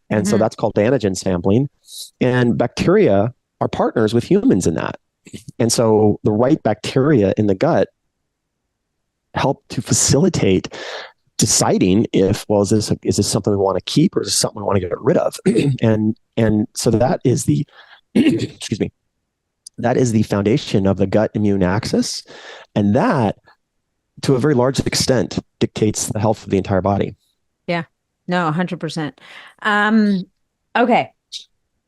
And so that's called antigen sampling. And bacteria are partners with humans in that. And so the right bacteria in the gut help to facilitate deciding if, is this something we want to keep, or is this something we want to get rid of? And so that is the, excuse me, That is the foundation of the gut immune axis. And that, to a very large extent, dictates the health of the entire body. Yeah. No, 100%. Okay.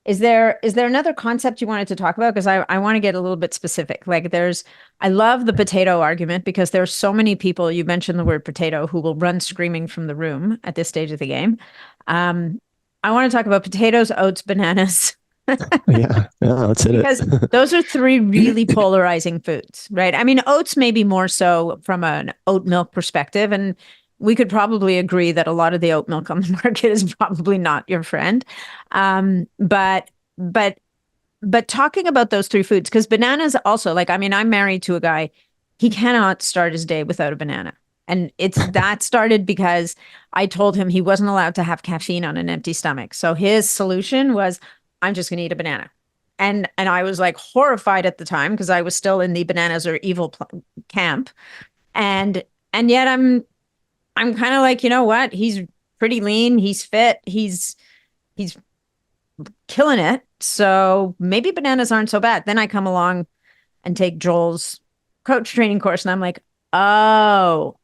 Is there another concept you wanted to talk about? Because I want to get a little bit specific. Like I love the potato argument because there's so many people, you mentioned the word potato, who will run screaming from the room at this stage of the game. I want to talk about potatoes, oats, bananas. Yeah, let's hit because it. those are three really polarizing foods, right? I mean, oats maybe more so from an oat milk perspective. And we could probably agree that a lot of the oat milk on the market is probably not your friend. But talking about those three foods, because bananas also, like, I mean, I'm married to a guy, he cannot start his day without a banana. And that started because I told him he wasn't allowed to have caffeine on an empty stomach. So his solution was, I'm just going to eat a banana. And I was like horrified at the time because I was still in the bananas are evil camp. And yet I'm kind of like, you know what? He's pretty lean. He's fit. He's killing it. So maybe bananas aren't so bad. Then I come along and take Joel's coach training course and I'm like, oh,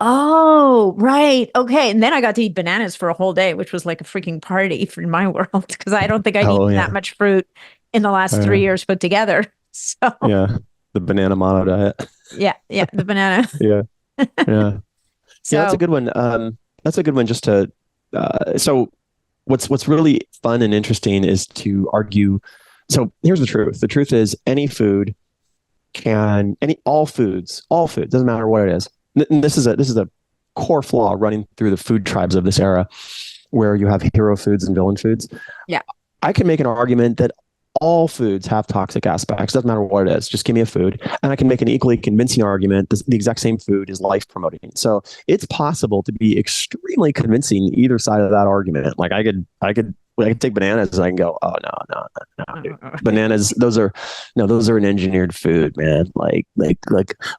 right. Okay. And then I got to eat bananas for a whole day, which was like a freaking party for my world because I don't think I'd eaten that much fruit in the last 3 years put together. So yeah, the banana mono diet. Yeah, the banana. Yeah. Yeah, that's a good one. That's a good one just to so what's really fun and interesting is to argue. So here's the truth. The truth is all foods, doesn't matter what it is. And this is a core flaw running through the food tribes of this era where you have hero foods and villain foods. Yeah. I can make an argument that all foods have toxic aspects. Doesn't matter what it is. Just give me a food. And I can make an equally convincing argument that the exact same food is life promoting. So it's possible to be extremely convincing either side of that argument. Like I could take bananas and I can go, oh no, dude. Bananas, those are an engineered food, man. Like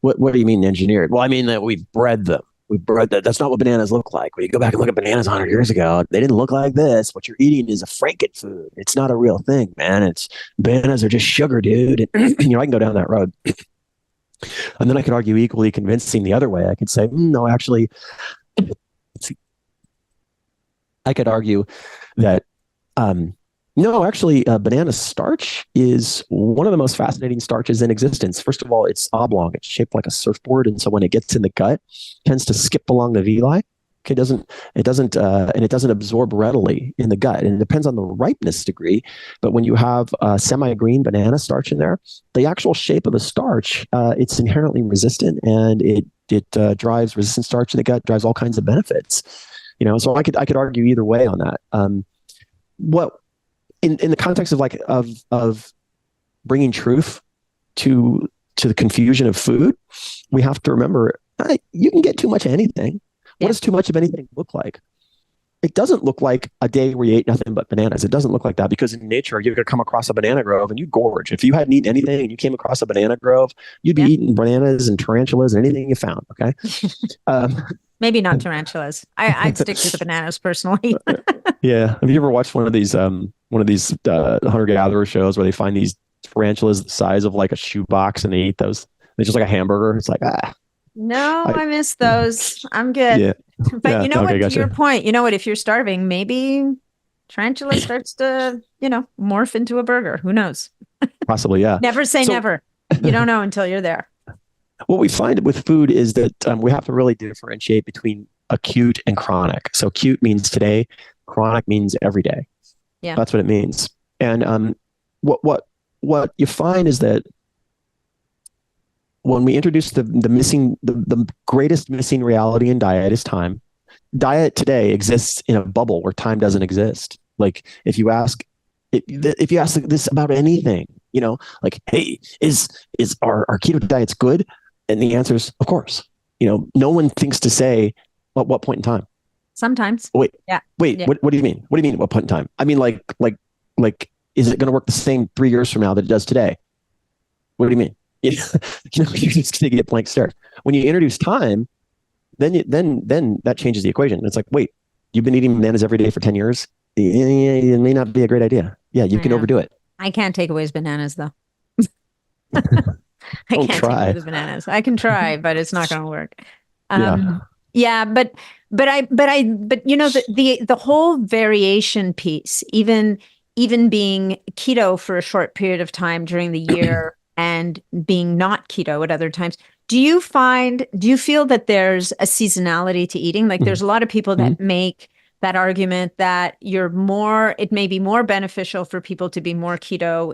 what do you mean engineered? Well, I mean that we bred them. That's not what bananas look like. When you go back and look at bananas 100 years ago, they didn't look like this. What you're eating is a Franken food. It's not a real thing, man. Bananas are just sugar, dude. And, I can go down that road. And then I could argue equally convincing the other way. I could say, no, actually, I could argue that, banana starch is one of the most fascinating starches in existence. First of all, it's oblong. It's shaped like a surfboard. And so when it gets in the gut, it tends to skip along the villi. It doesn't absorb readily in the gut. And it depends on the ripeness degree. But when you have semi-green banana starch in there, the actual shape of the starch, it's inherently resistant and it drives resistant starch in the gut, drives all kinds of benefits. So I could argue either way on that. What in the context of bringing truth to the confusion of food, we have to remember you can get too much of anything. What does too much of anything look like? It doesn't look like a day where you ate nothing but bananas. It doesn't look like that because in nature, you're going to come across a banana grove and you gorge. If you hadn't eaten anything and you came across a banana grove, you'd be eating bananas and tarantulas and anything you found. Okay. Maybe not tarantulas. I'd stick to the bananas personally. Yeah. Have you ever watched one of these hunter-gatherer shows where they find these tarantulas the size of like a shoebox and they eat those? They're just like a hamburger. It's like, No, I miss those. I'm good. Yeah. But to your point, if you're starving, maybe tarantula starts to, morph into a burger. Who knows? Possibly, yeah. Never say never. You don't know until you're there. What we find with food is that we have to really differentiate between acute and chronic. So acute means today, chronic means every day. Yeah. That's what it means. And what you find is that when we introduce the greatest missing reality in diet is time. Diet today exists in a bubble where time doesn't exist. Like if you ask this about anything, like, hey, is our keto diets good? And the answer is, of course. No one thinks to say at what point in time. Sometimes. Wait. Yeah. Wait. Yeah. What do you mean? What do you mean at what point in time? I mean, like, is it going to work the same 3 years from now that it does today? What do you mean? You're just going to get blank stare. When you introduce time, then that changes the equation. It's like, wait, you've been eating bananas every day for 10 years? It may not be a great idea. Yeah, you can overdo it. I can't take away his bananas though. I Don't can't take try. the bananas. I can try, but it's not going to work. Yeah. Yeah, but you know, the whole variation piece, even being keto for a short period of time during the year and being not keto at other times. Do you feel that there's a seasonality to eating? Like there's a lot of people that make that argument that it may be more beneficial for people to be more keto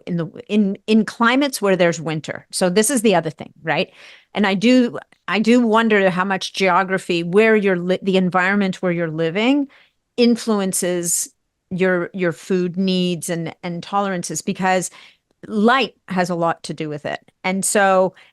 in climates where there's winter. So this is the other thing, right? And I do wonder how much geography, where the environment where you're living influences your food needs and tolerances, because light has a lot to do with it. And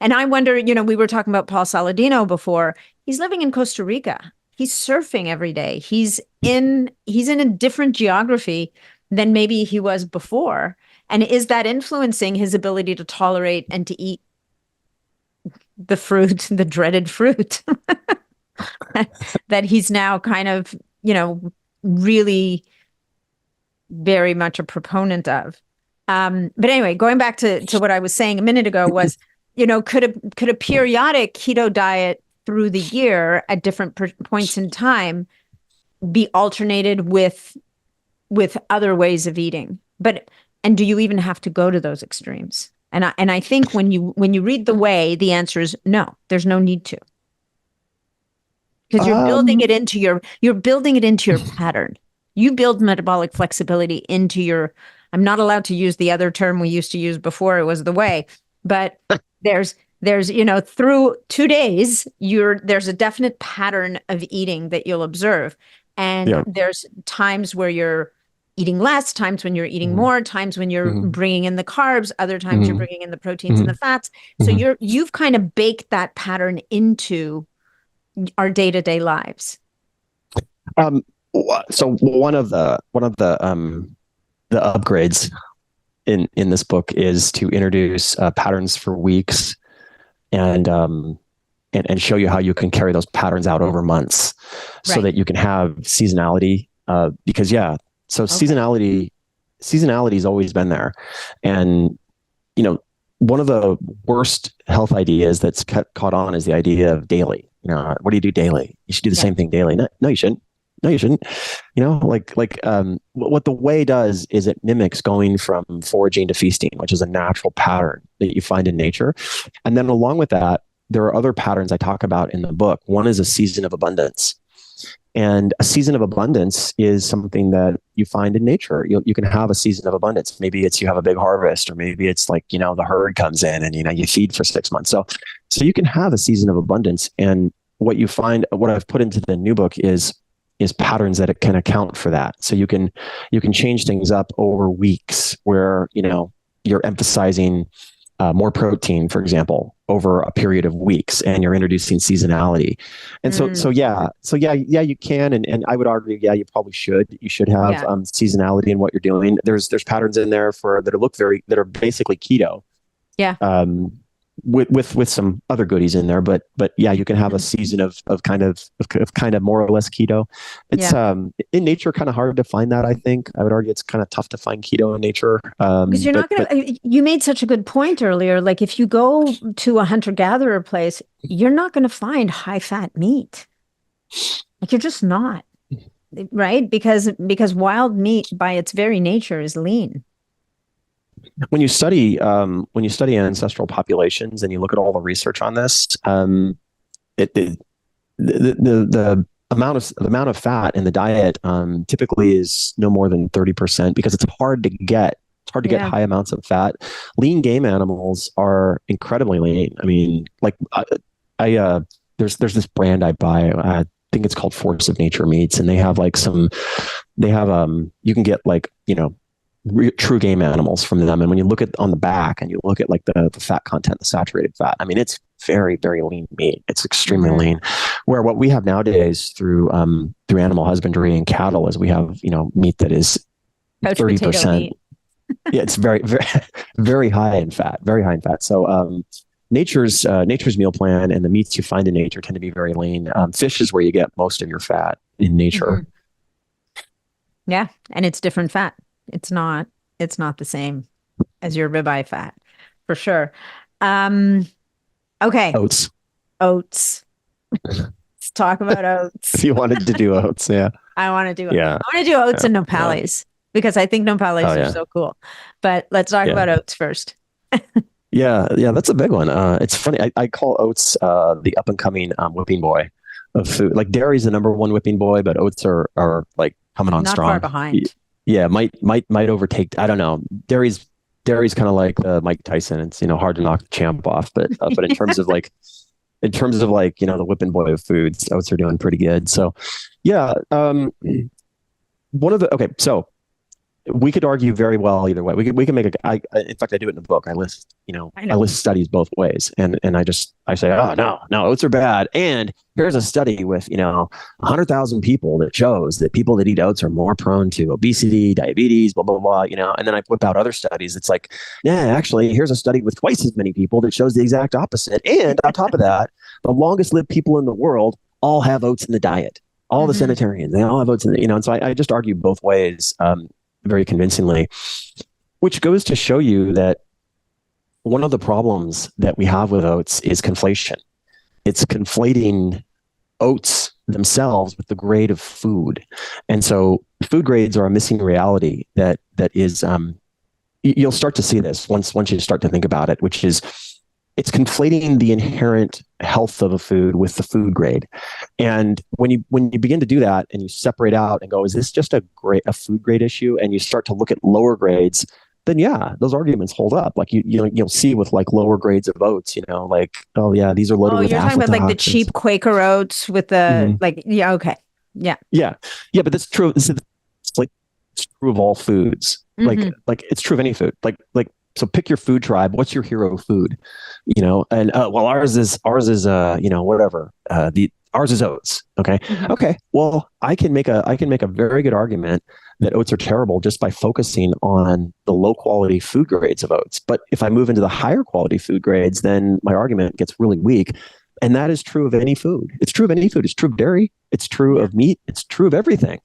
I wonder, you know, we were talking about Paul Saladino before. He's living in Costa Rica. He's surfing every day. He's in a different geography than maybe he was before. And is that influencing his ability to tolerate and to eat the fruit, the dreaded fruit that he's now kind of, you know, really very much a proponent of? But anyway, going back to what I was saying a minute ago was, you know, could a periodic keto diet through the year at different points in time be alternated with other ways of eating? And do you even have to go to those extremes? And I think when you read the way, the answer is no. There's no need to, because you're building it into your pattern. You build metabolic flexibility into your. I'm not allowed to use the other term we used to use before. It was the way, but there's you know, through 2 days, there's a definite pattern of eating that you'll observe, and there's times where you're eating less, times when you're eating more, times when you're bringing in the carbs, other times you're bringing in the proteins and the fats. So you've kind of baked that pattern into our day-to-day lives. So one of the upgrades in this book is to introduce patterns for weeks and show you how you can carry those patterns out over months, so that you can have seasonality. Because seasonality has always been there, and you know, one of the worst health ideas that's caught on is the idea of daily. You know, what do you do daily? You should do the same thing daily. No, you shouldn't. No, you shouldn't. You know, what the way does is it mimics going from foraging to feasting, which is a natural pattern that you find in nature. And then along with that, there are other patterns I talk about in the book. One is a season of abundance. And a season of abundance is something that you find in nature. You can have a season of abundance. Maybe it's you have a big harvest, or maybe it's like, you know, the herd comes in and, you know, you feed for 6 months. So you can have a season of abundance. And what you find, what I've put into the new book is patterns that it can account for that. So you can change things up over weeks, where, you know, you're emphasizing more protein, for example, over a period of weeks, and you're introducing seasonality. And so you can, and I would argue, you probably should. You should have seasonality in what you're doing. There's patterns in there that are basically keto. Yeah. With some other goodies in there, but you can have a season of kind of more or less keto. It's in nature kind of hard to find that. I think I would argue it's kind of tough to find keto in nature, because you're not going to. You made such a good point earlier. Like if you go to a hunter-gatherer place, you're not going to find high-fat meat. Like you're just not, right? Because wild meat by its very nature is lean. When you study ancestral populations and you look at all the research on this, the amount of fat in the diet typically is no more than 30%, because it's hard to get high amounts of fat. Lean game animals are incredibly lean. I mean, like there's this brand I buy. I think it's called Force of Nature Meats, and they have you can get, like, you know, true game animals from them. And when you look at on the back and you look at like the fat content, the saturated fat, I mean, it's very, very lean meat. It's extremely lean. Where what we have nowadays through animal husbandry and cattle is we have, you know, meat that is 30%. Yeah, it's very, very, very high in fat, very high in fat. So nature's meal plan and the meats you find in nature tend to be very lean. Fish is where you get most of your fat in nature. Yeah, and it's different fat. It's not the same as your ribeye fat, for sure. Okay. Oats. Oats. Let's talk about oats. If you wanted to do oats, yeah. I want to do Yeah. oats Yeah. and Yeah. nopales because I think nopales Oh are yeah. so cool. But let's talk Yeah. about oats first. Yeah. Yeah. That's a big one. It's funny. I call oats the up and coming whipping boy of food. Like dairy's the number one whipping boy, but oats are like coming on Not far strong. behind. Yeah. Might overtake. I don't know. Dairy's kind of like Mike Tyson. It's hard to knock the champ off, but in terms of like the whipping boy of foods, oats are doing pretty good. So yeah. So we could argue very well either way. We can make in fact, I do it in the book. I list, I list studies both ways, and I say, oh no, oats are bad. And here's a study with 100,000 people that shows that people that eat oats are more prone to obesity, diabetes, blah blah blah. And then I whip out other studies. It's like, yeah, actually, here's a study with twice as many people that shows the exact opposite. And on top of that, the longest lived people in the world all have oats in the diet. All the centenarians, they all have oats in the, and so I just argue both ways. Very convincingly, which goes to show you that one of the problems that we have with oats is conflation. It's conflating oats themselves with the grade of food. And so food grades are a missing reality that is, you'll start to see this once you start to think about it, which is it's conflating the inherent health of a food with the food grade. And when you begin to do that and you separate out and go, is this just a food grade issue? And you start to look at lower grades, then yeah, those arguments hold up. Like you'll see with like lower grades of oats, like, oh yeah, these are loaded with you're talking about like the cheap Quaker oats with the okay. Yeah. Yeah. Yeah, but that's true. It's true of all foods. Like it's true of any food. So pick your food tribe. What's your hero food? And well, ours is whatever. Ours is oats. Okay. Okay. Well, I can make a very good argument that oats are terrible just by focusing on the low quality food grades of oats. But if I move into the higher quality food grades, then my argument gets really weak. And that is true of any food. It's true of any food. It's true of dairy. It's true of meat. It's true of everything.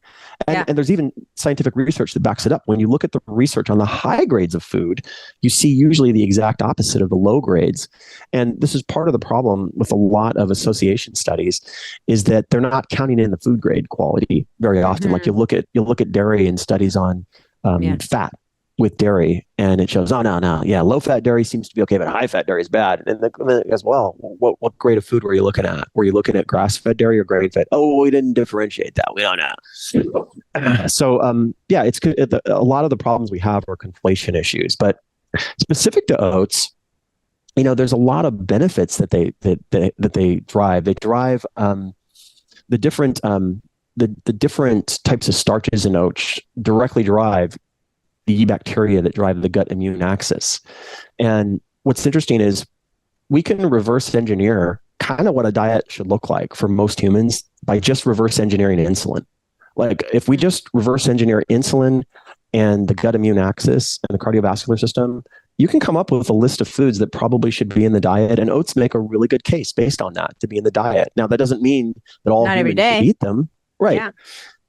And there's even scientific research that backs it up. When you look at the research on the high grades of food, you see usually the exact opposite of the low grades. And this is part of the problem with a lot of association studies, is that they're not counting in the food grade quality very often. Like you look at dairy and studies on fat with dairy, and it shows, low fat dairy seems to be okay, but high fat dairy is bad. And then as well, what grade of food were you looking at? Were you looking at grass fed dairy or grain fed? Oh, we didn't differentiate that. We don't know. So a lot of the problems we have are conflation issues. But specific to oats, there's a lot of benefits that they drive. They drive the different the different types of starches in oats directly drive the bacteria that drive the gut immune axis. And what's interesting is we can reverse engineer kind of what a diet should look like for most humans by just reverse engineering insulin. Like if we just reverse engineer insulin and the gut immune axis and the cardiovascular system, you can come up with a list of foods that probably should be in the diet. And oats make a really good case based on that to be in the diet. Now, that doesn't mean that all humans should eat them. Right.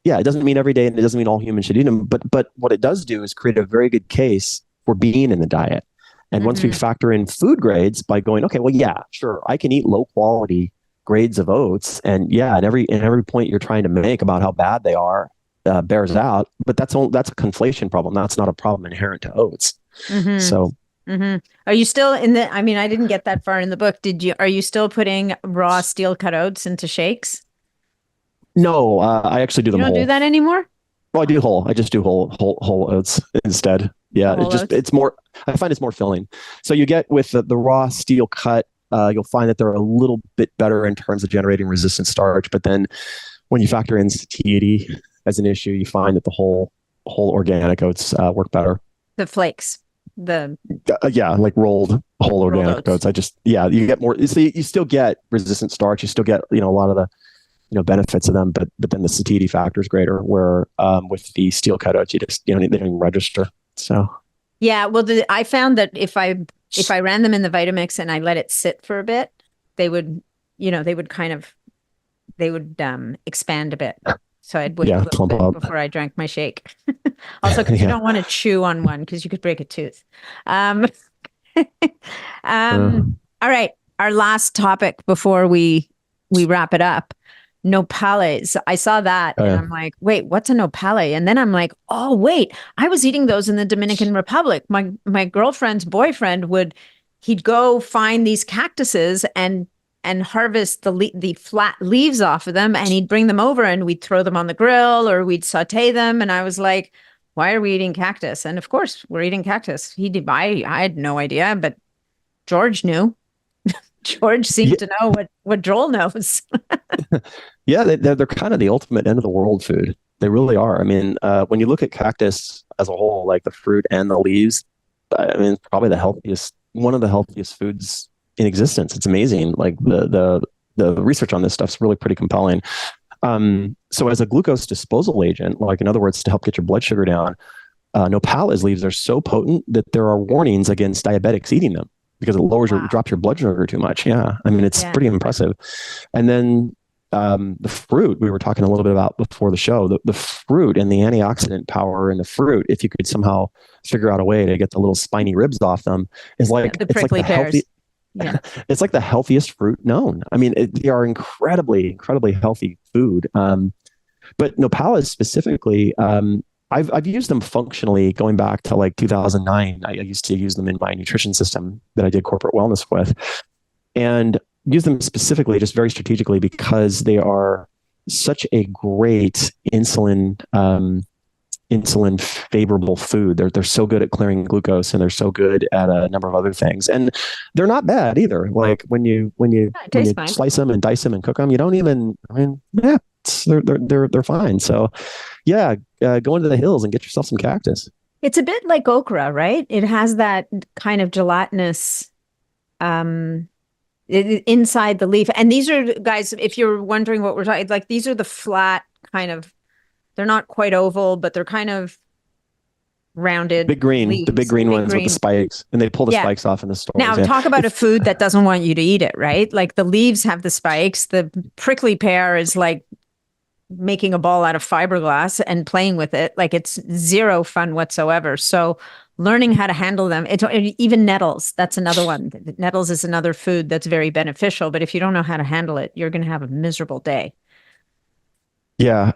Yeah, it doesn't mean every day, and it doesn't mean all humans should eat them. But what it does do is create a very good case for being in the diet. And once we factor in food grades by going, okay, well, yeah, sure, I can eat low quality grades of oats, and yeah, and every point you're trying to make about how bad they are bears out. But that's a conflation problem. That's not a problem inherent to oats. So. Are you still in the? I mean, I didn't get that far in the book. Are you still putting raw steel cut oats into shakes? No, I actually do them whole. You don't do that anymore? Well, I do whole. I just do whole oats instead. Yeah, it's more. I find it's more filling. So you get with the raw steel cut, you'll find that they're a little bit better in terms of generating resistant starch. But then when you factor in satiety as an issue, you find that the whole organic oats work better. The flakes. Like rolled whole organic oats. You get more. So you still get resistant starch. You still get a lot of the benefits of them, but then the satiety factor is greater. Where with the steel cut oats, you just they don't even register. So yeah, well, I found that if I ran them in the Vitamix and I let it sit for a bit, they would expand a bit. So I'd wait a little bit before I drank my shake. Also, because you don't want to chew on one because you could break a tooth. Uh, All right. Our last topic before we wrap it up. Nopales. I saw that oh and yeah. I'm like, wait, what's a nopale? And then I'm like, oh wait, I was eating those in the Dominican Republic. My girlfriend's boyfriend he'd go find these cactuses and harvest the flat leaves off of them, and he'd bring them over and we'd throw them on the grill or we'd saute them. And I was like, why are we eating cactus? And of course, we're eating cactus. I had no idea, but George knew. George seemed Yeah, to know what Joel knows. yeah, they're kind of the ultimate end of the world food. They really are. I mean, when you look at cactus as a whole, like the fruit and the leaves, I mean, probably one of the healthiest foods in existence. It's amazing. Like the research on this stuff's really pretty compelling. So as a glucose disposal agent, like in other words, to help get your blood sugar down, nopales leaves are so potent that there are warnings against diabetics eating them because it drops your blood sugar too much. Yeah, I mean it's pretty impressive. And then the fruit we were talking a little bit about before the show, the fruit and the antioxidant power in the fruit, if you could somehow figure out a way to get the little spiny ribs off them, is like The prickly pears. Yeah. It's like the healthiest fruit known. I mean, they are incredibly, incredibly healthy food. But nopales specifically, I've used them functionally going back to like 2009. I used to use them in my nutrition system that I did corporate wellness with, and use them specifically, just very strategically, because they are such a great insulin favorable food. They're so good at clearing glucose, and they're so good at a number of other things. And they're not bad either. Like when you slice them and dice them and cook them, you don't even. I mean, yeah, they're fine. So, yeah, go into the hills and get yourself some cactus. It's a bit like okra, right? It has that kind of gelatinous inside the leaf. And these are, guys, if you're wondering what we're talking, like these are the flat kind of. They're not quite oval, but they're kind of rounded. The big green ones with the spikes, and they pull the Yeah. spikes off in the stores. Now, talk about a food that doesn't want you to eat it, right? Like the leaves have the spikes. The prickly pear is like making a ball out of fiberglass and playing with it. Like it's zero fun whatsoever. So learning how to handle them. Even nettles. That's another one. Nettles is another food that's very beneficial, but if you don't know how to handle it, you're going to have a miserable day. Yeah.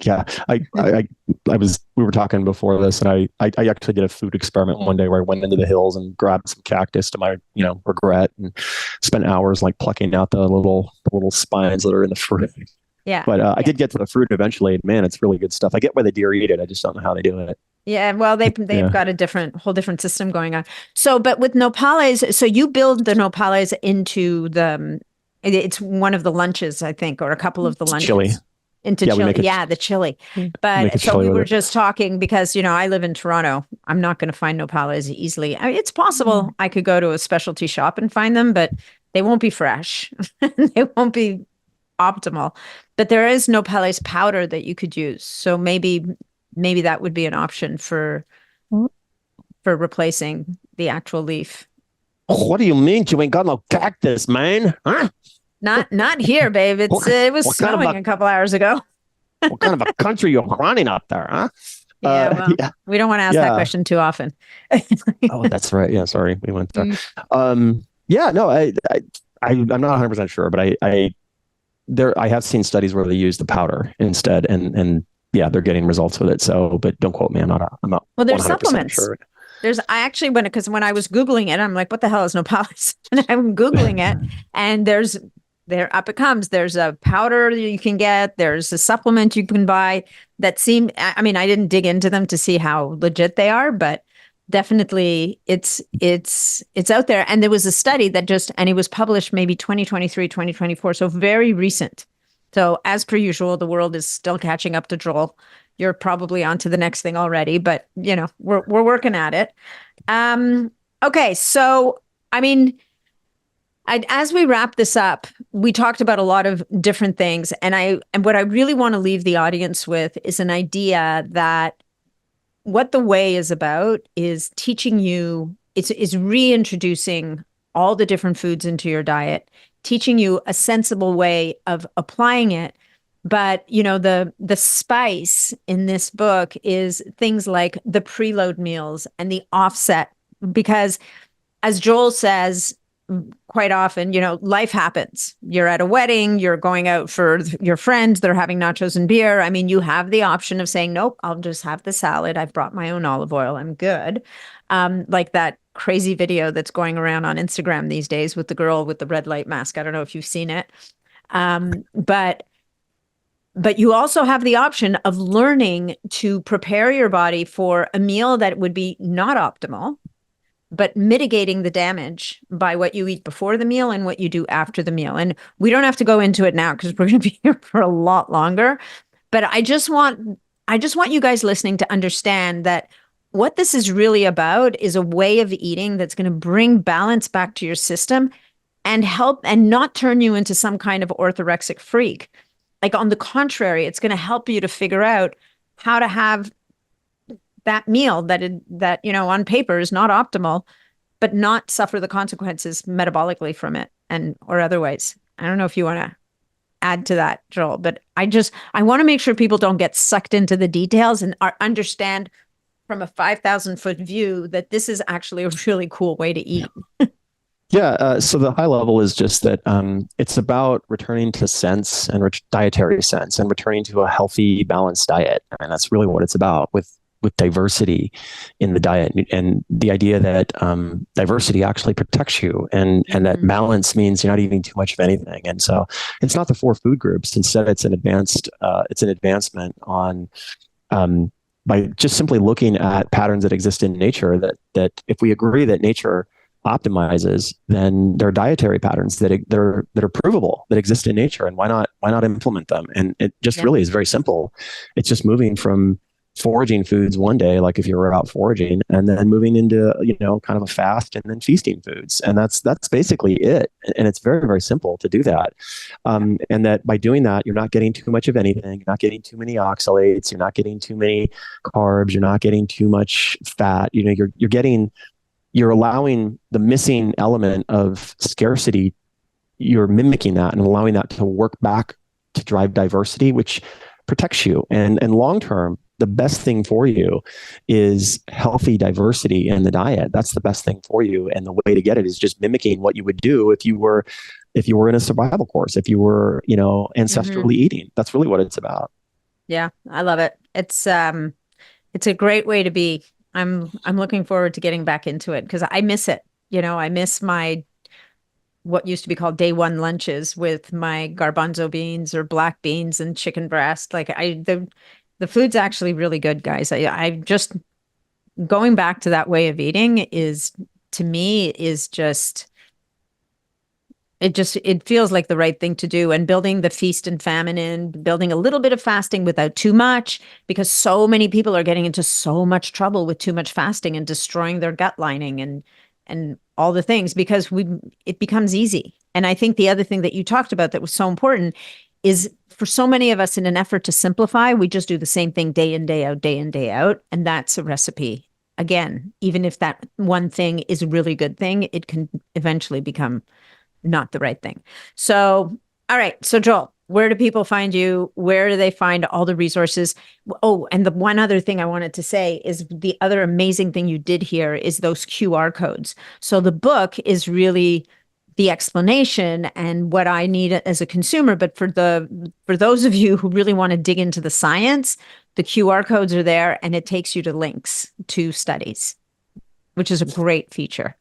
Yeah, we were talking before this, and I actually did a food experiment one day where I went into the hills and grabbed some cactus to my, regret, and spent hours like plucking out the little spines that are in the fruit. Yeah. But I did get to the fruit eventually, and man, it's really good stuff. I get why the deer eat it. I just don't know how they do it. Yeah, well, they've got a whole different system going on. So, but with nopales, so you build the nopales into it's one of the lunches, I think, or a couple of the lunches. Chili. Into chili. Yeah, the chili. But so we were just talking because, I live in Toronto. I'm not going to find nopales easily. It's possible I could go to a specialty shop and find them, but they won't be fresh. They won't be optimal. But there is nopales powder that you could use. So maybe that would be an option for replacing the actual leaf. What do you mean you ain't got no cactus, man? Huh? Not here, babe. It was snowing a couple hours ago. What kind of a country you're running up there, huh? Yeah, we don't want to ask that question too often. Oh, that's right. Yeah, sorry, we went there. Yeah, no, I'm not 100% sure, but I have seen studies where they use the powder instead, and yeah, they're getting results with it. So, but don't quote me. I'm not. Well, there's supplements. Sure. I actually went because when I was Googling it, I'm like, what the hell is nopales? And I'm Googling it, and there up it comes. There's a powder that you can get. There's a supplement you can buy that I didn't dig into them to see how legit they are, but definitely it's out there. And there was a study and it was published maybe 2023, 2024. So very recent. So as per usual, the world is still catching up to Joel. You're probably on to the next thing already, but we're working at it. Okay. So, as we wrap this up, we talked about a lot of different things. And what I really want to leave the audience with is an idea that what the way is about is teaching you, is reintroducing all the different foods into your diet, teaching you a sensible way of applying it. But, the spice in this book is things like the preload meals and the offset because as Joel says, quite often, life happens. You're at a wedding, you're going out for your friends, they're having nachos and beer. I mean, you have the option of saying, nope, I'll just have the salad. I've brought my own olive oil. I'm good. Like that crazy video that's going around on Instagram these days with the girl with the red light mask. I don't know if you've seen it. But you also have the option of learning to prepare your body for a meal that would be not optimal, but mitigating the damage by what you eat before the meal and what you do after the meal. And we don't have to go into it now because we're going to be here for a lot longer. But I just want you guys listening to understand that what this is really about is a way of eating that's going to bring balance back to your system and help and not turn you into some kind of orthorexic freak. Like, on the contrary, it's going to help you to figure out how to have that meal that on paper is not optimal, but not suffer the consequences metabolically from it or otherwise. I don't know if you want to add to that, Joel, but I want to make sure people don't get sucked into the details and understand from a 5,000-foot view that this is actually a really cool way to eat. Yeah. So the high level is just that it's about returning to sense and dietary sense and returning to a healthy, balanced diet. And that's really what it's about with diversity in the diet, and the idea that diversity actually protects you, and that balance means you're not eating too much of anything. And so it's not the 4 food groups. Instead, it's an advancement on by just simply looking at patterns that exist in nature, that if we agree that nature optimizes, then there are dietary patterns that are provable, that exist in nature, and why not implement them? And it just really is very simple. It's just moving from foraging foods one day, like if you were out foraging, and then moving into kind of a fast and then feasting foods, and that's basically it. And it's very, very simple to do that, and that by doing that, you're not getting too much of anything. You're not getting too many oxalates. You're not getting too many carbs. You're not getting too much fat. You're allowing the missing element of scarcity. You're mimicking that and allowing that to work back to drive diversity, which protects you. And long term, the best thing for you is healthy diversity in the diet. That's the best thing for you. And the way to get it is just mimicking what you would do if you were in a survival course, if you were, ancestrally eating. That's really what it's about. Yeah, I love it. It's a great way to be. I'm looking forward to getting back into it because I miss it. I miss my what used to be called day one lunches with my garbanzo beans or black beans and chicken breast. Like the food's actually really good, guys. I just going back to that way of eating is, to me, is just it feels like the right thing to do. And building the feast and famine in, building a little bit of fasting without too much, because so many people are getting into so much trouble with too much fasting and destroying their gut lining and all the things, because it becomes easy. And I think the other thing that you talked about that was so important is, for so many of us, in an effort to simplify, we just do the same thing day in, day out, day in, day out. And that's a recipe. Again, even if that one thing is a really good thing, it can eventually become not the right thing. So, all right. So Joel, where do people find you? Where do they find all the resources? Oh, and the one other thing I wanted to say is the other amazing thing you did here is those QR codes. So the book is really the explanation and what I need as a consumer. But for those of you who really want to dig into the science, the QR codes are there and it takes you to links to studies, which is a great feature.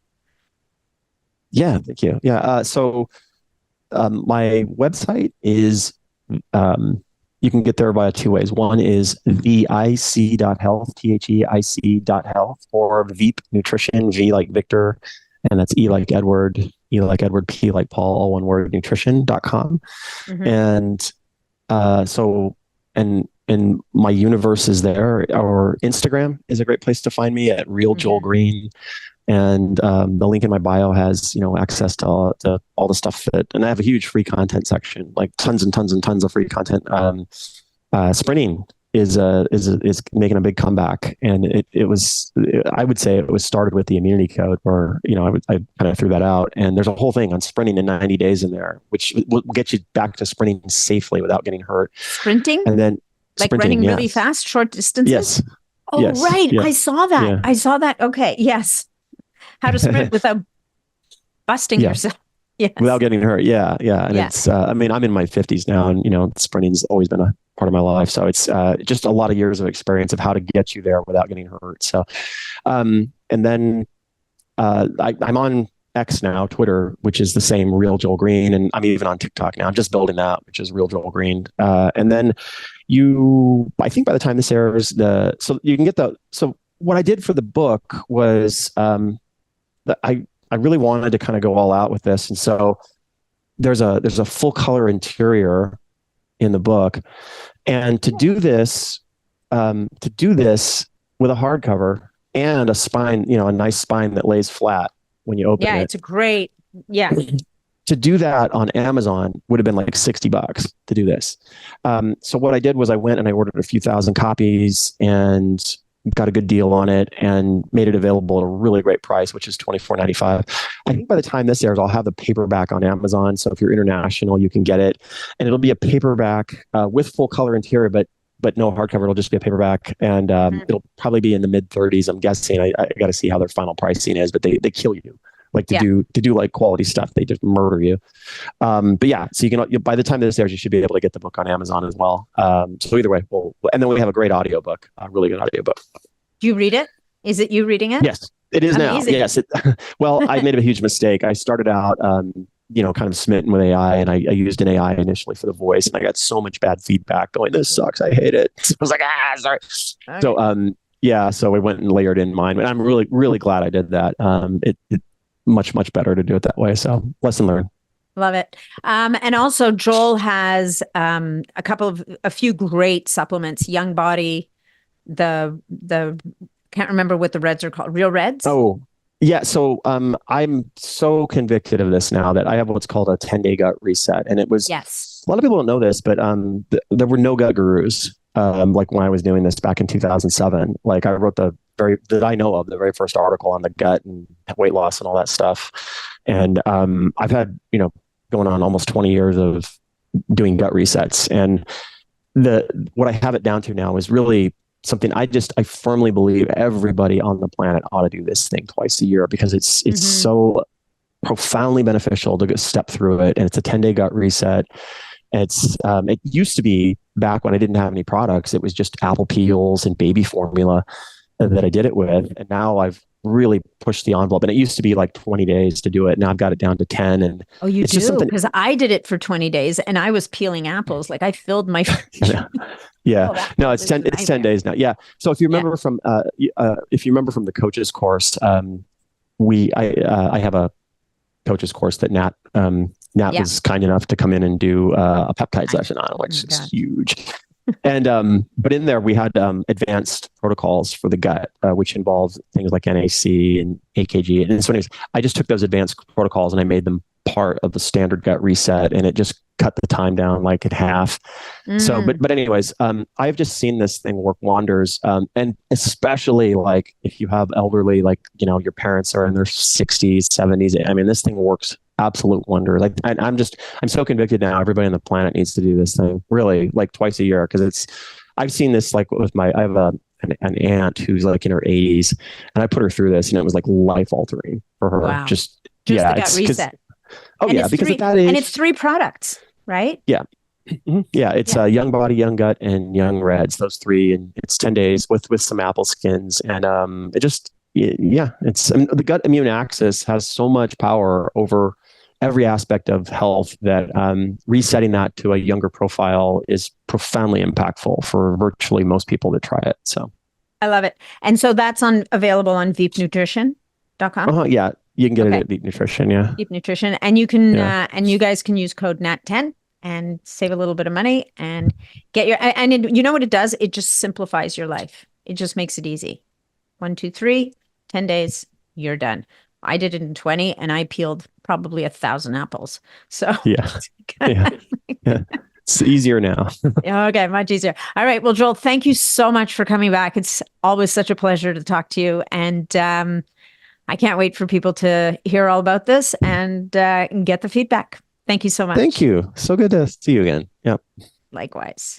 Yeah, thank you. Yeah. So my website is, you can get there via 2 ways. One is VEIC.health, THEIC.health, or VEEP Nutrition, V like Victor, and that's E like Edward, E like Edward, P like Paul, all one word, nutrition.com. And and my universe is there, or Instagram is a great place to find me at Real Joel Greene. And the link in my bio has, access to all the stuff and I have a huge free content section, like tons and tons and tons of free content. Sprinting is making a big comeback, and I would say it was started with the immunity code, where I kind of threw that out, and there's a whole thing on sprinting in 90 days in there, which will get you back to sprinting safely without getting hurt. Sprinting, and then like running really fast, short distances. Yes. Oh, yes. right. Yeah. I saw that. Yeah. I saw that. Okay. Yes. how to sprint without busting Yeah. yourself. Yes. Without getting hurt. Yeah. Yeah. And Yeah. it's, I mean, I'm in my 50s now, and, sprinting's always been a part of my life. So it's just a lot of years of experience of how to get you there without getting hurt. So, and then I'm on X now, Twitter, which is the same, Real Joel Greene. And I'm even on TikTok now. I'm just building that, which is Real Joel Greene. And then I think by the time this airs, so you can get so what I did for the book was, I really wanted to kind of go all out with this. And so there's a full color interior in the book. And to do this with a hardcover and a spine, a nice spine that lays flat when you open it. Yeah, it's a great, yeah. To do that on Amazon would have been like $60 to do this. So what I did was I went and I ordered a few thousand copies and got a good deal on it and made it available at a really great price, which is $24.95. I think by the time this airs, I'll have the paperback on Amazon. So if you're international, you can get it, and it'll be a paperback with full color interior, but no hardcover. It'll just be a paperback, and it'll probably be in the mid 30s. I'm guessing. I got to see how their final pricing is, but they kill you. Like to do like quality stuff, they just murder you. But yeah, so by the time this airs, you should be able to get the book on Amazon as well. So either way, and then we have a great audiobook, a really good audiobook. Do you read it? Is it you reading it? Yes, it is amazing. Now. Yes. Well, I made a huge mistake. I started out, kind of smitten with AI, and I used an AI initially for the voice, and I got so much bad feedback going, "This sucks. I hate it." So I was like, sorry. Okay. So, so we went and layered in mine, but I'm really, really glad I did that. It much better to do it that way. So lesson learned. Love it. And also Joel has a few great supplements. Young Body, the can't remember what the reds are called. Real Reds. Oh yeah. So I'm so convicted of this now that I have what's called a 10-day gut reset, and it was, yes, a lot of people don't know this, but there were no gut gurus like when I was doing this back in 2007. Like I wrote the very first article on the gut and weight loss and all that stuff. And I've had, going on almost 20 years of doing gut resets. And what I have it down to now is really something I firmly believe everybody on the planet ought to do this thing twice a year, because it's so profoundly beneficial to step through it. And it's a 10-day gut reset. It used to be, back when I didn't have any products, it was just apple peels and baby formula that I did it with. And now I've really pushed the envelope, and it used to be like 20 days to do it. Now I've got it down to 10. And oh, you do? Because I did it for 20 days and I was peeling apples. Like I filled my yeah. Oh, no, it's 10 days now. Yeah. So if you remember from the coaches course, I have a coaches course that Nat was kind enough to come in and do a peptide session on, which is huge. And but in there we had advanced protocols for the gut, which involves things like NAC and AKG. And so anyways, I just took those advanced protocols and I made them part of the standard gut reset, and it just cut the time down like in half. So, but anyways, I've just seen this thing work wonders. And especially like if you have elderly, like, your parents are in their 60s, 70s. I mean, this thing works absolute wonders. Like, I'm so convicted now. Everybody on the planet needs to do this thing really, like twice a year. Cause I've seen this like with I have an aunt who's like in her 80s, and I put her through this, and it was like life altering for her. Wow. Just the gut reset. Because at that age, and it's 3 products, right? Yeah. Yeah, it's Young Body, Young Gut, and Young Reds. Those 3, and it's 10 days with some apple skins, and the gut immune axis has so much power over every aspect of health that resetting that to a younger profile is profoundly impactful for virtually most people that try it. So I love it, and so that's available on veepnutrition.com. Yeah. You can get it at VEEP Nutrition, yeah. VEEP Nutrition, and you can, and you guys can use code NAT10 and save a little bit of money and get you know what it does? It just simplifies your life. It just makes it easy. 1, 2, 3, 10 days, you're done. I did it in 20, and I peeled probably 1,000 apples. So yeah. It's easier now. Okay, much easier. All right. Well, Joel, thank you so much for coming back. It's always such a pleasure to talk to you, and I can't wait for people to hear all about this and get the feedback. Thank you so much. Thank you. So good to see you again. Yeah. Likewise.